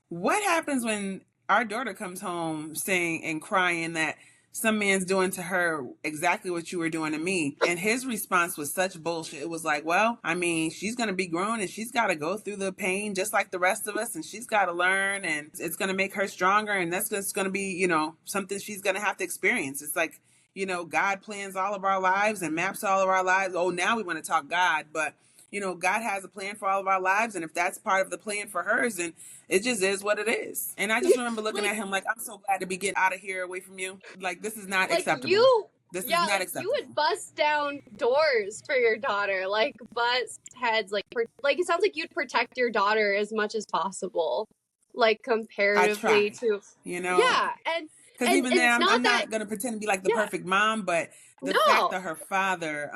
what happens when our daughter comes home saying and crying that some man's doing to her exactly what you were doing to me. And his response was such bullshit. It was like, well, I mean, she's going to be grown and she's got to go through the pain just like the rest of us. And she's got to learn and it's going to make her stronger. And that's just going to be, you know, something she's going to have to experience. It's like, you know, God plans all of our lives and maps all of our lives. Oh, now we want to talk God, but you know, God has a plan for all of our lives. And if that's part of the plan for hers, then it just is what it is. And I just remember looking at him like, I'm so glad to be getting out of here away from you. Like, this is not acceptable. This is not acceptable. You would bust down doors for your daughter, like bust heads, like it sounds like you'd protect your daughter as much as possible, like comparatively to, you know, yeah. And because even then, I'm not going to pretend to be like the perfect mom, but the fact that her father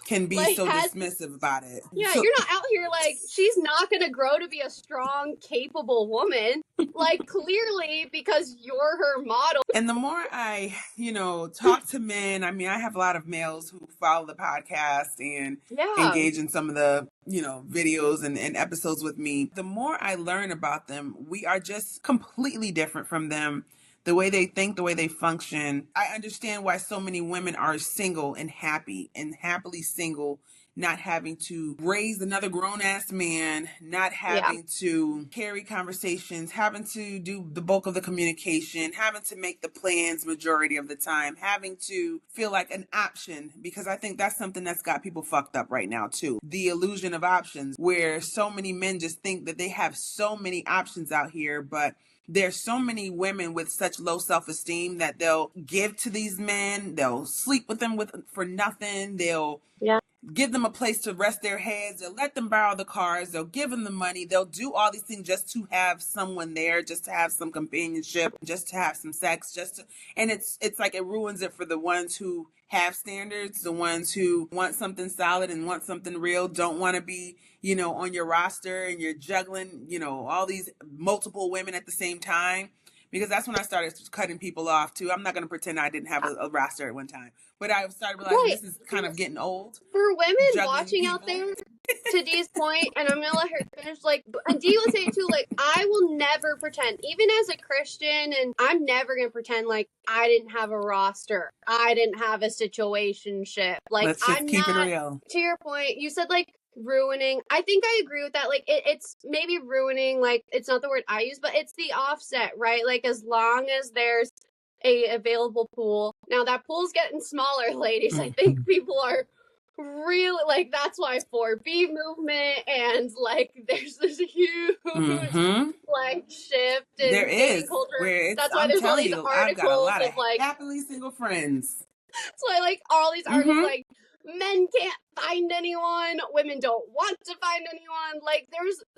can be like, so dismissive about it. Yeah, so, you're not out here like, she's not going to grow to be a strong, capable woman. Like, clearly, because you're her model. And the more I, you know, talk to men, I mean, I have a lot of males who follow the podcast and engage in some of the, you know, videos and episodes with me. The more I learn about them, we are just completely different from them. The way they think, the way they function. I understand why so many women are single and happily single, not having to raise another grown-ass man, not having to carry conversations, having to do the bulk of the communication, having to make the plans majority of the time, having to feel like an option, because I think that's something that's got people fucked up right now too. The illusion of options, where so many men just think that they have so many options out here, but there's so many women with such low self-esteem that they'll give to these men. They'll sleep with them for nothing. They'll give them a place to rest their heads. They'll let them borrow the cars. They'll give them the money. They'll do all these things just to have someone there, just to have some companionship, just to have some sex, and it's like it ruins it for the ones who have standards, the ones who want something solid and want something real, don't want to be, you know, on your roster and you're juggling, you know, all these multiple women at the same time. Because that's when I started cutting people off too. I'm not going to pretend I didn't have a roster at one time, but I started realizing this is kind of getting old. For women watching people out there, to Dee's point, and I'm going to let her finish, like, and Dee will say it too, like, I will never pretend, even as a Christian, and I'm never going to pretend like I didn't have a roster. I didn't have a situationship. Like, let's just keep it real. To your point, you said, like, ruining. I think I agree with that. Like, it's maybe ruining, like, it's not the word I use, but it's the offset, right? Like, as long as there's a available pool. Now, that pool's getting smaller, ladies. I think people are really, like, that's why 4B movement and, like, there's this huge, like, shift in there is culture. That's why there's all these articles I've got a lot of like happily single friends. So I like all these articles like, men can't find anyone, women don't want to find anyone. Like,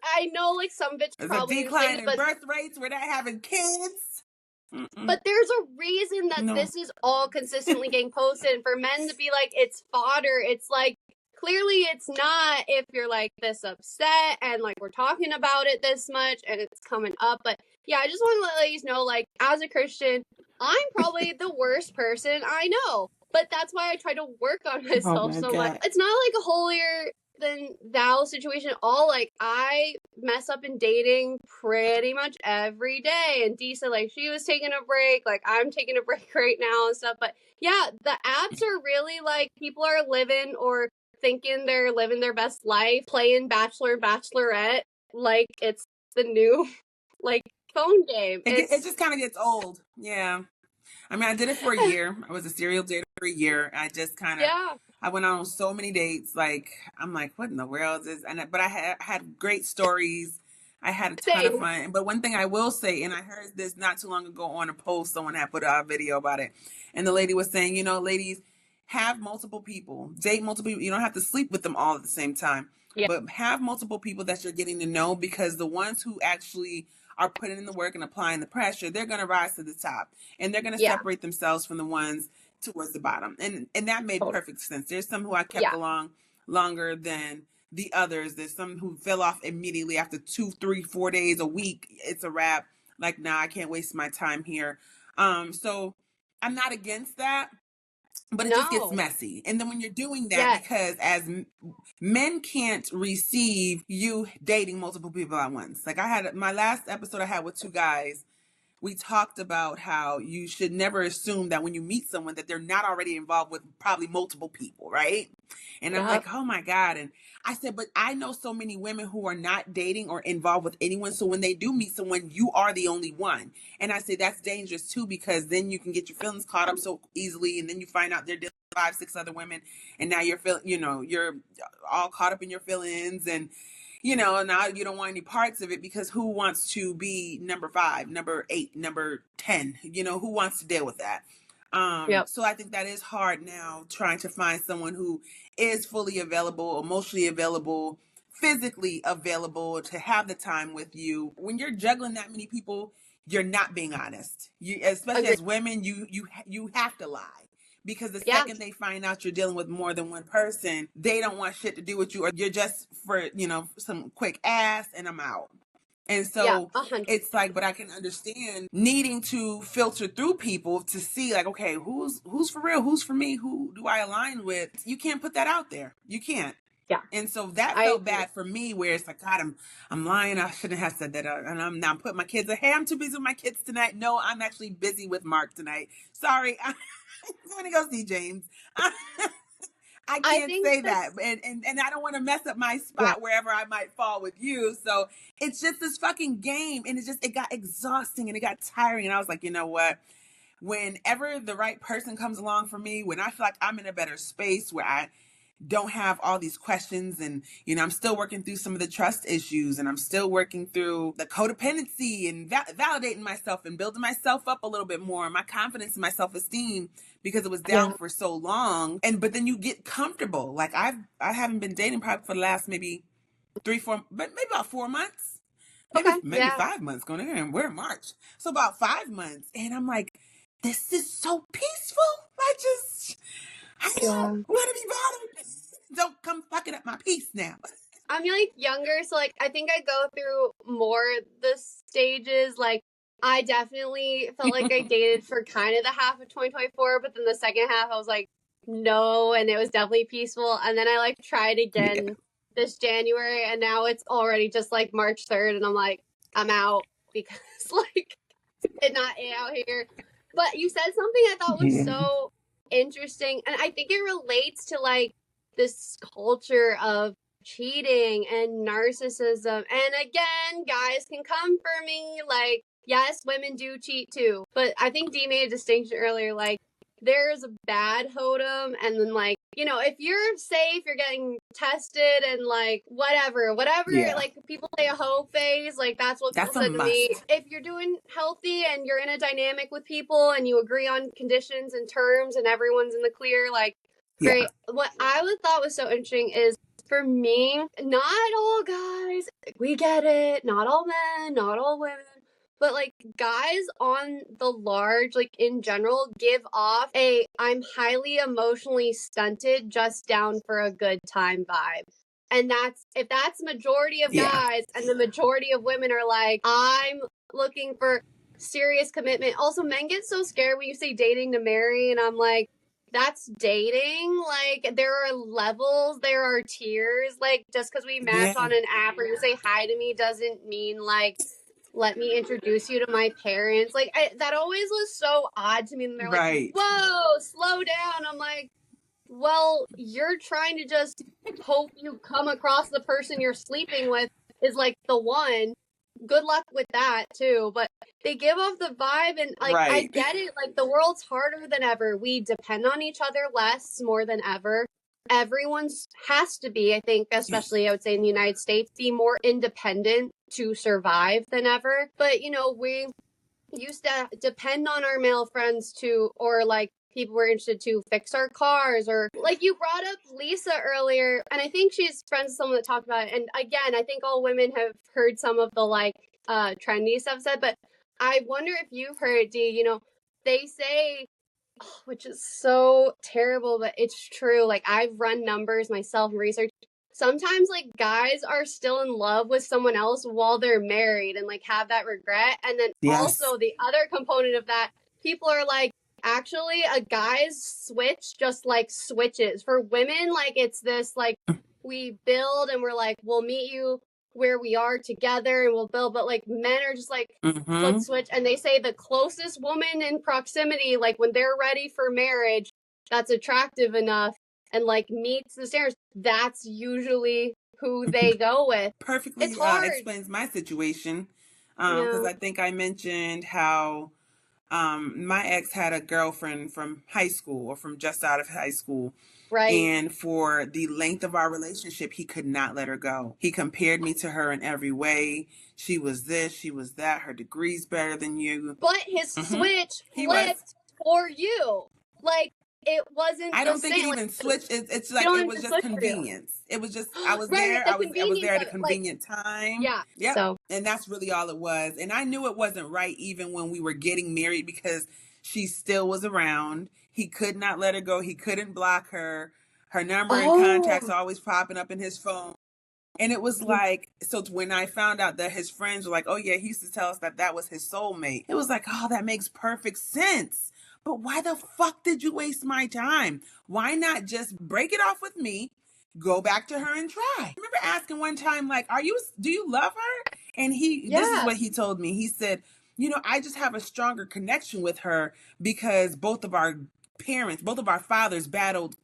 I know, like, some bitch there's probably a decline in birth rates, we're not having kids. But there's a reason that this is all consistently getting posted. And for men to be like, it's fodder, it's like, clearly it's not if you're like this upset and like we're talking about it this much and it's coming up. But yeah, I just want to let ladies know, like, as a Christian, I'm probably the worst person I know. But that's why I try to work on myself so much. It's not like a holier than thou situation at all. Like, I mess up in dating pretty much every day. And Dee said, like, she was taking a break. Like, I'm taking a break right now and stuff. But yeah, the apps are really like, people are living or thinking they're living their best life, playing Bachelor and Bachelorette like it's the new, like, phone game. It just kind of gets old. Yeah. I mean, I did it for a year. I was a serial dater for a year. I just kind of, I went on so many dates. Like, I'm like, what in the world is this? But I had great stories. I had a ton of fun. But one thing I will say, and I heard this not too long ago on a post, someone had put out a video about it. And the lady was saying, you know, ladies, have multiple people, date multiple people. You don't have to sleep with them all at the same time. But have multiple people that you're getting to know, because the ones who actually are putting in the work and applying the pressure, they're going to rise to the top, and they're going to separate themselves from the ones towards the bottom. And that made perfect sense. There's some who I kept along longer than the others. There's some who fell off immediately after 2, 3, 4 days, a week. It's a wrap. Like, nah, I can't waste my time here. So I'm not against that. But it just gets messy. And then when you're doing that, because as men can't receive you dating multiple people at once. Like, I had my last episode I had with 2 guys. we talked about how you should never assume that when you meet someone that they're not already involved with probably multiple people, right? And I'm Yep. like, oh my God. And I said, but I know so many women who are not dating or involved with anyone. So when they do meet someone, you are the only one. And I say that's dangerous too, because then you can get your feelings caught up so easily. And then you find out they're dealing with 5, 6 other women. And now you're feeling, you're all caught up in your feelings. And, now you don't want any parts of it, because who wants to be number 5, number 8, number 10? Who wants to deal with that? Yep. So I think that is hard now, trying to find someone who is fully available, emotionally available, physically available to have the time with you. When you're juggling that many people, you're not being honest. You, especially Agreed. as women, you have to lie. Because the Yeah. second they find out you're dealing with more than one person, they don't want shit to do with you, or you're just for, some quick ass and I'm out. And Yeah. so 100. it's like, but I can understand needing to filter through people to see, like, okay, who's for real, who's for me, who do I align with? You can't put that out there. You can't. Yeah. And so that I felt agree. bad for me, where it's like, God, I'm lying. I shouldn't have said that. And I'm now putting my kids like, hey, I'm too busy with my kids tonight. No, I'm actually busy with Mark tonight. Sorry. I'm going to go see James. I can't think say that. that's And I don't want to mess up my yeah. spot wherever I might fall with you. So it's just this fucking game. And it got exhausting and it got tiring. And I was like, you know what? Whenever the right person comes along for me, when I feel like I'm in a better space where I don't have all these questions, and I'm still working through some of the trust issues, and I'm still working through the codependency, and validating myself and building myself up a little bit more, my confidence and my self-esteem, because it was down Yeah. for so long. But then you get comfortable. Like I haven't been dating probably for the last maybe 3-4, but maybe about 4 months, maybe Okay. Yeah. 5 months going in, and we're in March, so about 5 months. And I'm like, this is so peaceful. I Yeah. don't want to be bothered. Don't come fucking up my peace now. I'm like younger, so like I think I go through more the stages. Like I definitely felt like I dated for kind of the half of 2024, but then the second half I was like, no, and it was definitely peaceful. And then I like tried again this January, and now it's already just like March 3rd, and I'm like, I'm out, because like it's not out here. But you said something I thought was so interesting, and I think it relates to like this culture of cheating and narcissism. And again, guys can come for me. Like, yes, women do cheat too. But I think Dee made a distinction earlier. Like, there's a bad hotem, and then like, if you're safe, you're getting tested, and like whatever, Yeah. like people say a hoe phase, like that's what people That's a said to me. must. If you're doing healthy and you're in a dynamic with people and you agree on conditions and terms and everyone's in the clear, like great. Yeah. What I thought was so interesting is, for me, not all guys, we get it, not all men, not all women, but like guys on the large, like in general, give off a I'm highly emotionally stunted, just down for a good time vibe. And if that's majority of Yeah. guys, and the majority of women are like, I'm looking for serious commitment. Also, men get so scared when you say dating to marry, and I'm like, that's dating. Like, there are levels, there are tiers. Like, just because we match Yeah. on an app or you say hi to me doesn't mean like, let me introduce you to my parents. Like, that always was so odd to me. And they're like, Right. whoa, slow down. I'm like, well, you're trying to just hope you come across the person you're sleeping with is like the one. Good luck with that too. But they give off the vibe, and like, I Right. get it. Like, the world's harder than ever. We depend on each other less, more than ever. Everyone's has to be, I think, especially I would say in the United States, be more independent to survive than ever. But we used to depend on our male friends to, or like people were interested to fix our cars, or like you brought up Lisa earlier, and I think she's friends with someone that talked about it. And again, I think all women have heard some of the like trendy stuff said, but I wonder if you've heard, Dee, they say, which is so terrible, but it's true. Like, I've run numbers myself and research. Sometimes like guys are still in love with someone else while they're married, and like have that regret. And then Yes. also the other component of that, people are like, actually a guy's switch just like switches. For women, like it's this like we build and we're like, we'll meet you where we are together and we'll build, but like men are just like flip switch, and they say the closest woman in proximity, like when they're ready for marriage, that's attractive enough and like meets the standards, that's usually who they go with. Perfectly It's hard. explains my situation, because I think I mentioned how my ex had a girlfriend from high school or from just out of high school. Right. And for the length of our relationship, he could not let her go. He compared me to her in every way. She was this, she was that, her degree's better than you. But his switch flipped for you. Like, it wasn't I don't think it even switched. It's like it was just convenience. It was just I was there. I was there at a convenient time. Yeah. Yeah. So. And that's really all it was. And I knew it wasn't right even when we were getting married because she still was around. He could not let her go. He couldn't block her. Her number and contacts always popping up in his phone. And it was like, so when I found out that his friends were like, oh yeah, he used to tell us that that was his soulmate. It was like, oh, that makes perfect sense. But why the fuck did you waste my time? Why not just break it off with me, go back to her and try? I remember asking one time, like, do you love her? And this is what he told me. He said, I just have a stronger connection with her because both of our fathers battled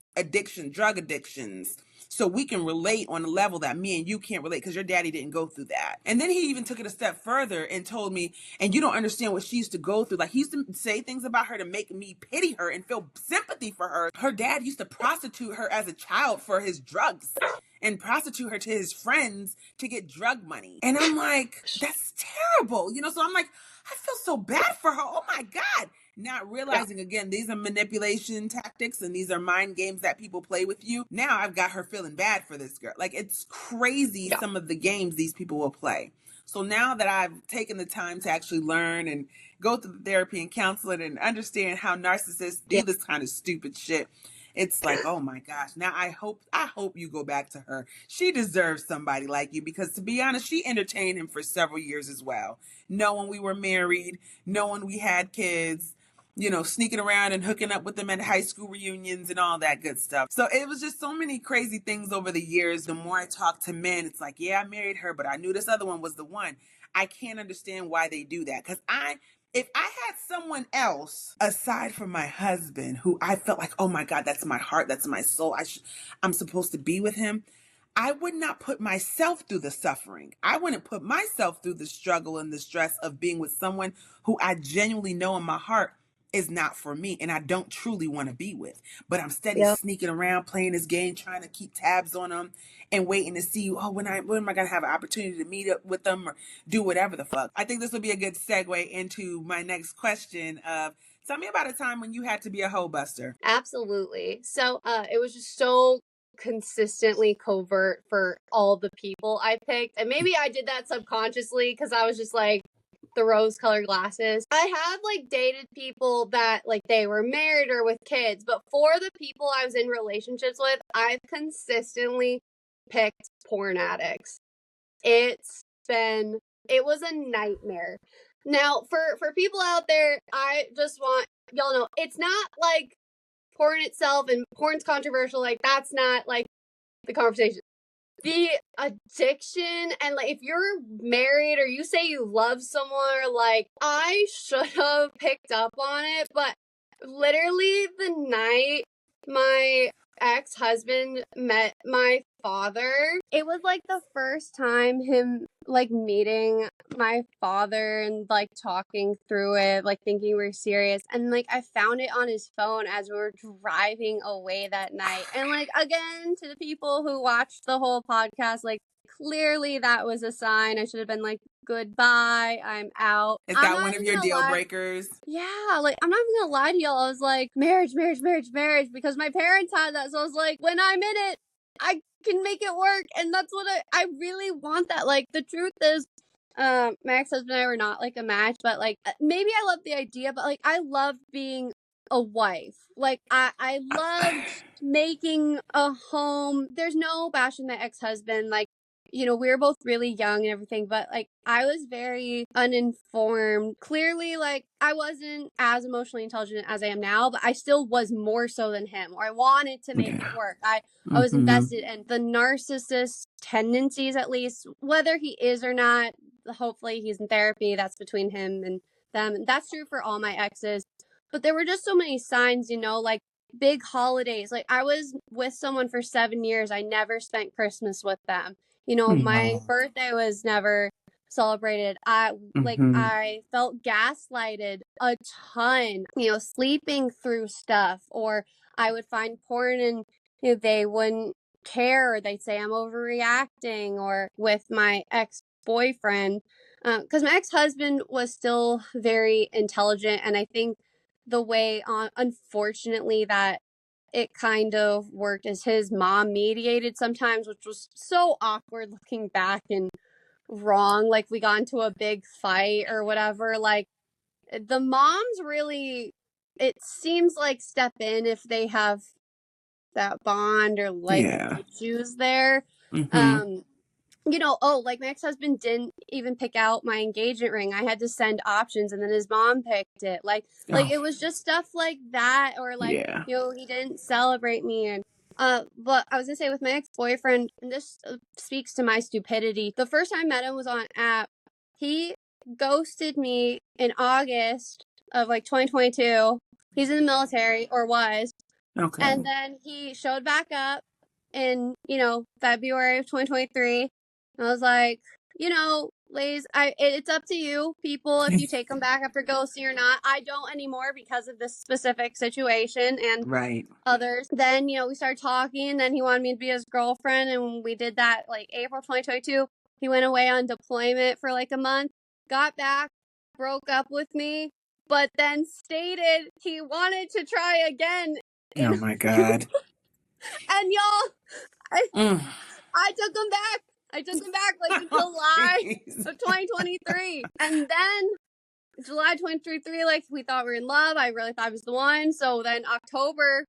drug addictions. So we can relate on a level that me and you can't relate because your daddy didn't go through that. And then he even took it a step further and told me, and you don't understand what she used to go through. Like he used to say things about her to make me pity her and feel sympathy for her. Her dad used to prostitute her as a child for his drugs and prostitute her to his friends to get drug money. And I'm like, that's terrible. So I'm like, I feel so bad for her. Oh my God. Not realizing, again, these are manipulation tactics and these are mind games that people play with you. Now I've got her feeling bad for this girl. Like, it's crazy some of the games these people will play. So now that I've taken the time to actually learn and go through the therapy and counseling and understand how narcissists do this kind of stupid shit, it's like, oh my gosh. Now I hope you go back to her. She deserves somebody like you because, to be honest, she entertained him for several years as well. Knowing we were married, knowing we had kids, sneaking around and hooking up with them at high school reunions and all that good stuff. So it was just so many crazy things over the years. The more I talk to men, it's like, yeah, I married her, but I knew this other one was the one. I can't understand why they do that. Because if I had someone else aside from my husband who I felt like, oh my God, that's my heart, that's my soul, I'm supposed to be with him, I would not put myself through the suffering. I wouldn't put myself through the struggle and the stress of being with someone who I genuinely know in my heart is not for me and I don't truly want to be with. But I'm steady sneaking around, playing this game, trying to keep tabs on them and waiting to see, when am I going to have an opportunity to meet up with them or do whatever the fuck. I think this will be a good segue into my next question of, tell me about a time when you had to be a hoe-buster. Absolutely. So it was just so consistently covert for all the people I picked. And maybe I did that subconsciously because I was just like, the rose-colored glasses. I have dated people that they were married or with kids, but for the people I was in relationships with, I've consistently picked porn addicts. It was a nightmare. Now, for people out there, I just want y'all know it's not porn itself, and porn's controversial. That's not the conversation. The addiction, and if you're married or you say you love someone, or I should have picked up on it, but literally the night my ex-husband met my father, it was the first time him meeting my father and talking through it, thinking we were serious, and I found it on his phone as we were driving away that night. And again, to the people who watched the whole podcast, clearly that was a sign. I should have been goodbye, I'm out. Is that one of your deal breakers? Yeah, I'm not even gonna lie to y'all. I was like, marriage, because my parents had that. So I was like, when I'm in it, I can make it work. And that's what I really want that. The truth is, my ex-husband and I were not a match, but maybe I love the idea, but I loved being a wife. I loved making a home. There's no bashing my ex-husband. we were both really young and everything, but like I was very uninformed. Clearly, like I wasn't as emotionally intelligent as I am now, but I still was more so than him, or I wanted to make it work. I was invested in the narcissist tendencies, at least, whether he is or not. Hopefully he's in therapy. That's between him and them. And that's true for all my exes. But there were just so many signs, like big holidays. Like I was with someone for 7 years. I never spent Christmas with them. My birthday was never celebrated. I felt gaslighted a ton, sleeping through stuff, or I would find porn and they wouldn't care, or they'd say I'm overreacting. Or with my ex-boyfriend, because my ex-husband was still very intelligent, and I think the way unfortunately that it kind of worked is his mom mediated sometimes, which was so awkward looking back and wrong. Like we got into a big fight or whatever. Like the moms really, it seems like, step in if they have that bond or like issues there. Like my ex-husband didn't even pick out my engagement ring. I had to send options and then his mom picked it. Like it was just stuff like that, or like, he didn't celebrate me. And but I was gonna say, with my ex-boyfriend, and this speaks to my stupidity. The first time I met him was on an app. He ghosted me in August of like 2022. He's in the military, or was. Okay. And then he showed back up in, February of 2023. I was like, ladies, it's up to you, people, if you take them back after ghosting or not. I don't anymore because of this specific situation and others. Then, we started talking, and then he wanted me to be his girlfriend, and we did that like April 2022. He went away on deployment for like a month, got back, broke up with me, but then stated he wanted to try again. Oh my God. And y'all, I took him back. I took him back like in July of 2023. And then July 2023, like we thought we were in love. I really thought I was the one. So then October,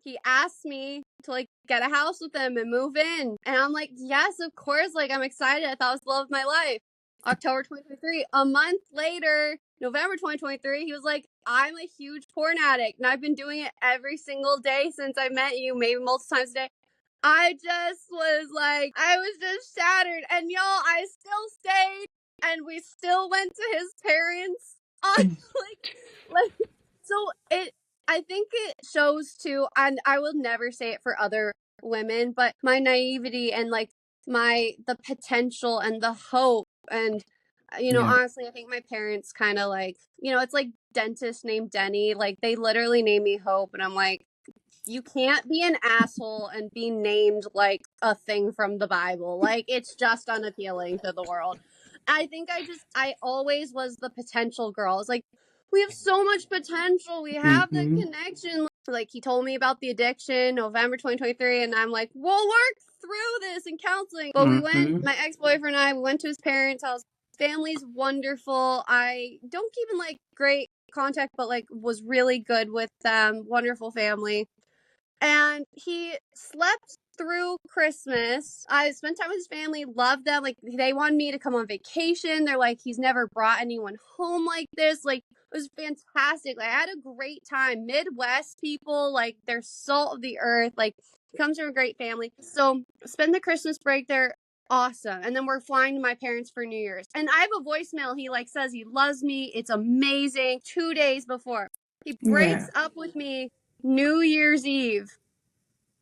he asked me to like get a house with him and move in. And I'm like, yes, of course. Like I'm excited. I thought it was the love of my life. October 2023. A month later, November 2023, he was like, I'm a huge porn addict and I've been doing it every single day since I met you, maybe multiple times a day. I was just shattered. And y'all, I still stayed, and we still went to his parents on I think it shows too, and I will never say it for other women, but my naivety and like the potential and the hope. And honestly, I think my parents kind of like, it's like dentist named Denny. Like they literally named me Hope, and I'm like, you can't be an asshole and be named like a thing from the Bible. Like it's just unappealing to the world. I think I always was the potential girl. It's like, we have so much potential. We have the connection. Like he told me about the addiction, November 2023. And I'm like, we'll work through this in counseling. But we went, my ex-boyfriend and I, we went to his parents' house. Family's wonderful. I don't keep in like great contact, but like was really good with them. Wonderful family. And he slept through Christmas. I spent time with his family, loved them. Like they wanted me to come on vacation. They're like, he's never brought anyone home like this. Like it was fantastic. Like I had a great time. Midwest people, like they're salt of the earth. Like comes from a great family. So spend the Christmas break there. Awesome. And then we're flying to my parents for New Year's. And I have a voicemail. He like says he loves me. It's amazing. 2 days before he breaks up with me, New Year's Eve,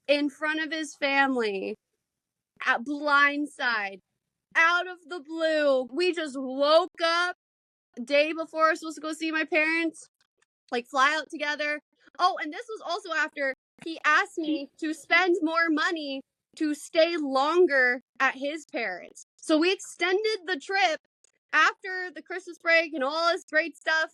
in front of his family, at blindside, out of the blue. We just woke up day before I was supposed to go see my parents, like fly out together. Oh, and this was also after he asked me to spend more money to stay longer at his parents. So we extended the trip after the Christmas break and all this great stuff,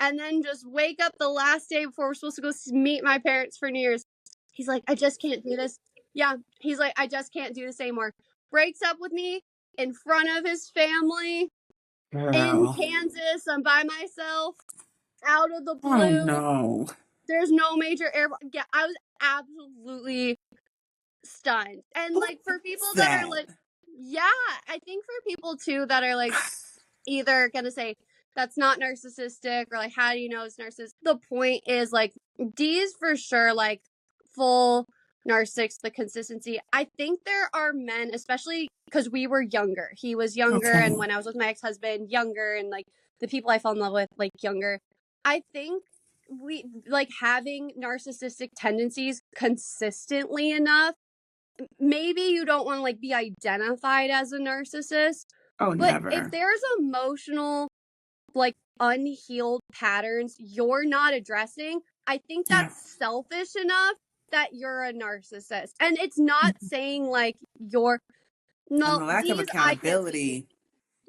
and then just wake up the last day before we're supposed to go meet my parents for New Year's. He's like, I just can't do this. Yeah, he's like, I just can't do this anymore. Breaks up with me in front of his family in Kansas. I'm by myself, out of the blue. Oh, no. There's no major airport. Yeah, I was absolutely stunned. And like for people that are like, Yeah, I think for people too that are like either gonna say that's not narcissistic or like how do you know it's narcissistic? The point is like D's for sure like full narcissists, the consistency. I think there are men, especially because we were younger. He was younger, Okay. and when I was with my ex-husband, younger, and like the people I fell in love with, like younger. I think we like having narcissistic tendencies consistently enough. Maybe you don't want to like be identified as a narcissist, Oh, but if never. there's emotional like unhealed patterns you're not addressing, I think Yeah. that's selfish enough that you're a narcissist. And it's not saying like you're And no the lack of these I can't speak. accountability.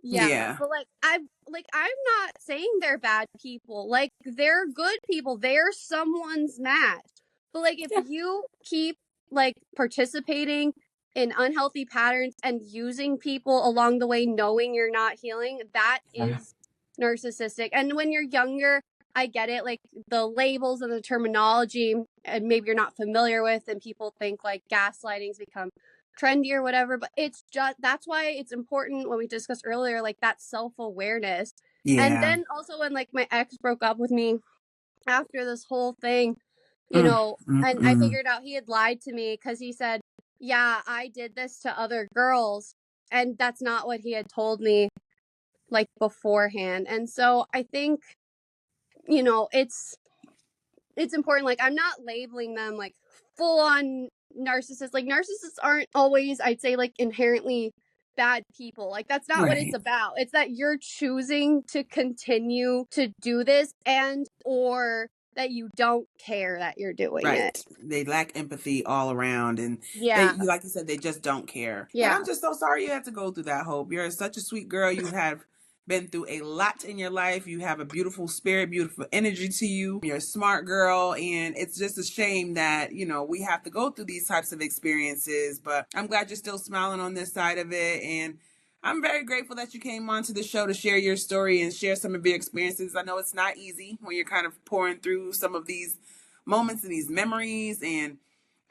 Yeah, Yeah. but I'm not saying they're bad people. Like they're good people. They're someone's match. But like if Yeah. you keep like participating in unhealthy patterns and using people along the way knowing you're not healing, that is narcissistic. And when you're younger, I get it, like the labels and the terminology and maybe you're not familiar with and people think like gaslighting's become trendy or whatever, but it's just that's why it's important when we discussed earlier like that self-awareness. And Yeah. then also when like my ex broke up with me after this whole thing, Mm, mm, and I mm. figured out he had lied to me because he said, yeah, I did this to other girls, and that's not what he had told me like beforehand. And so I think it's important. Like I'm not labeling them like full on narcissists. Like narcissists aren't always, I'd say, like inherently bad people. Like that's not what it's Right. about. It's that you're choosing to continue to do this and or that you don't care that you're doing it. Right. They lack empathy all around, and Yeah. like you said, they just don't care. And Yeah. I'm just so sorry you had to go through that, Hope. You're such a sweet girl. You have been through a lot in your life. You have a beautiful spirit, beautiful energy to you. You're a smart girl, and it's just a shame that, we have to go through these types of experiences, but I'm glad you're still smiling on this side of it. And I'm very grateful that you came onto the show to share your story and share some of your experiences. I know it's not easy when you're kind of pouring through some of these moments and these memories, and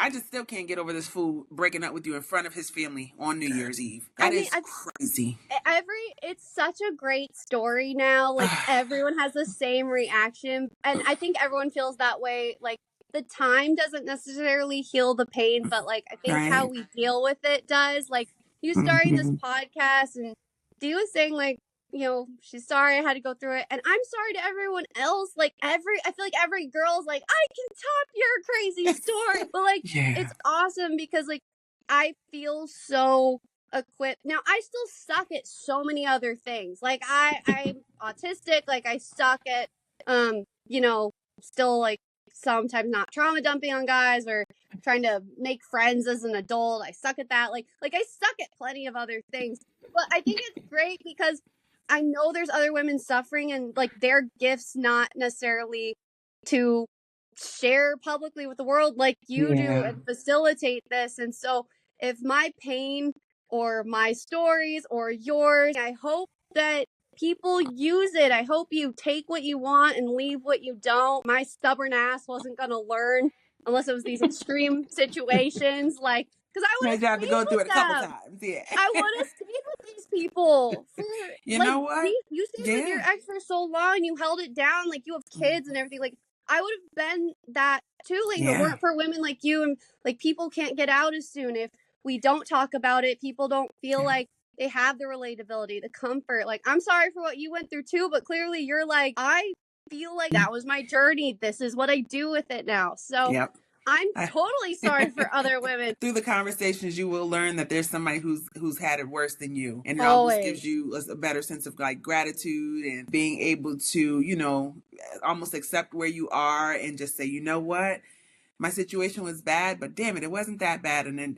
I just still can't get over this fool breaking up with you in front of his family on New Year's Eve. I That mean, is crazy. it's such a great story now. Like everyone has the same reaction, and I think everyone feels that way. Like the time doesn't necessarily heal the pain, but like I think how Right. we deal with it does. Like you starting this Mm-hmm. podcast, and Dee was saying like she's sorry I had to go through it, and I'm sorry to everyone else. Like I feel like every girl's like I can top your crazy story, but like Yeah. it's awesome because like I feel so equipped. Now I still suck at so many other things. Like I'm autistic, like I suck at still like sometimes not trauma dumping on guys or trying to make friends as an adult. I suck at that. Like I suck at plenty of other things. But I think it's great because I know there's other women suffering and like their gifts not necessarily to share publicly with the world like you do Yeah. and facilitate this. And so if my pain or my stories or yours, I hope that people use it. I hope you take what you want and leave what you don't. My stubborn ass wasn't going to learn unless it was these extreme situations. Like, because I would Made you have have to go stayed through with it a couple them. times. Yeah. I would have stayed with these people for You like know what? you stayed with your Yeah. ex for so long and you held it down, like you have kids and everything. Like I would have been that too. Like if it Yeah. weren't for women like you and like people can't get out as soon if we don't talk about it. People don't feel like they have the relatability, the comfort. Like I'm sorry for what you went through too, but clearly you're like I feel like that was my journey. This is what I do with it now. So Yep. I'm totally sorry for other women. Through the conversations, you will learn that there's somebody who's had it worse than you, and it almost Always. gives you a better sense of like gratitude and being able to almost accept where you are and just say, you know what, my situation was bad, but damn it, it wasn't that bad. And then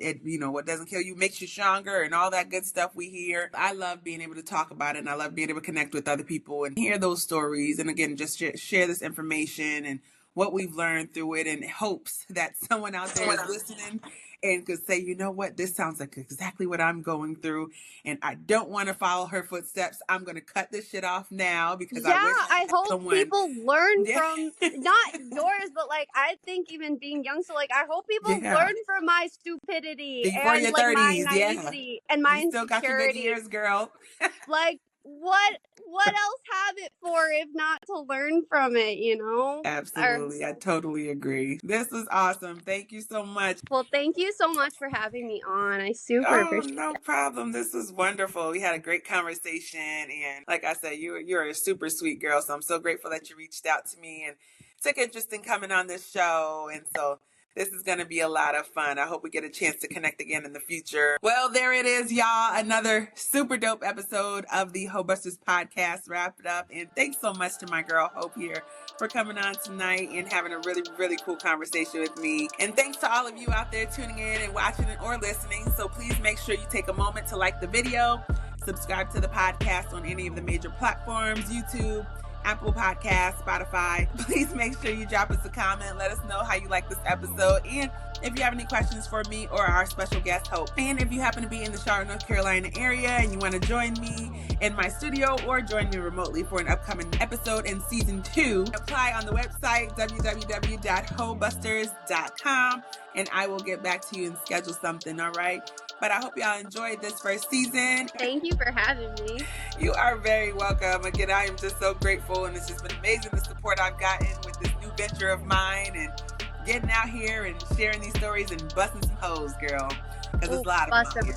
what doesn't kill you makes you stronger and all that good stuff we hear. I love being able to talk about it, and I love being able to connect with other people and hear those stories. And again, just share this information and what we've learned through it in hopes that someone out there is listening and could say, you know what, this sounds like exactly what I'm going through, and I don't want to follow her footsteps. I'm going to cut this shit off now because I hope someone... people learn from, not yours, but like, I think even being young, so like, I hope people learn from my stupidity before and your like 30s, my naivety and my you still got your good years, girl. Like, what else have it for if not to learn from it, you know? Absolutely. I totally agree. This was awesome. Thank you so much. Well, thank you so much for having me on. I super appreciate it. No problem. This was wonderful. We had a great conversation, and like I said, you're a super sweet girl, so I'm so grateful that you reached out to me and took interest in coming on this show. And so this is going to be a lot of fun. I hope we get a chance to connect again in the future. Well, there it is, y'all. Another super dope episode of the Hoe-busters Podcast wrapped up. And thanks so much to my girl Hope here for coming on tonight and having a really, really cool conversation with me. And thanks to all of you out there tuning in and watching or listening. So please make sure you take a moment to like the video, subscribe to the podcast on any of the major platforms, YouTube, Apple Podcasts, Spotify. Please make sure you drop us a comment. Let us know how you like this episode. And if you have any questions for me or our special guest, Hope. And if you happen to be in the Charlotte, North Carolina area and you want to join me in my studio or join me remotely for an upcoming episode in season 2, apply on the website, www.hoe-busters.com, and I will get back to you and schedule something, all right? But I hope y'all enjoyed this first season. Thank you for having me. You are very welcome. Again, I am just so grateful, and it's just been amazing the support I've gotten with this new venture of mine and getting out here and sharing these stories and busting some hoes, girl. Because there's a lot of them.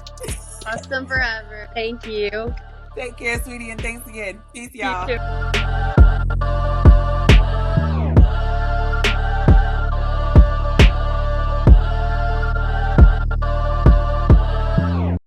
Bust them forever. Thank you. Take care, sweetie, and thanks again. Peace, y'all. You too.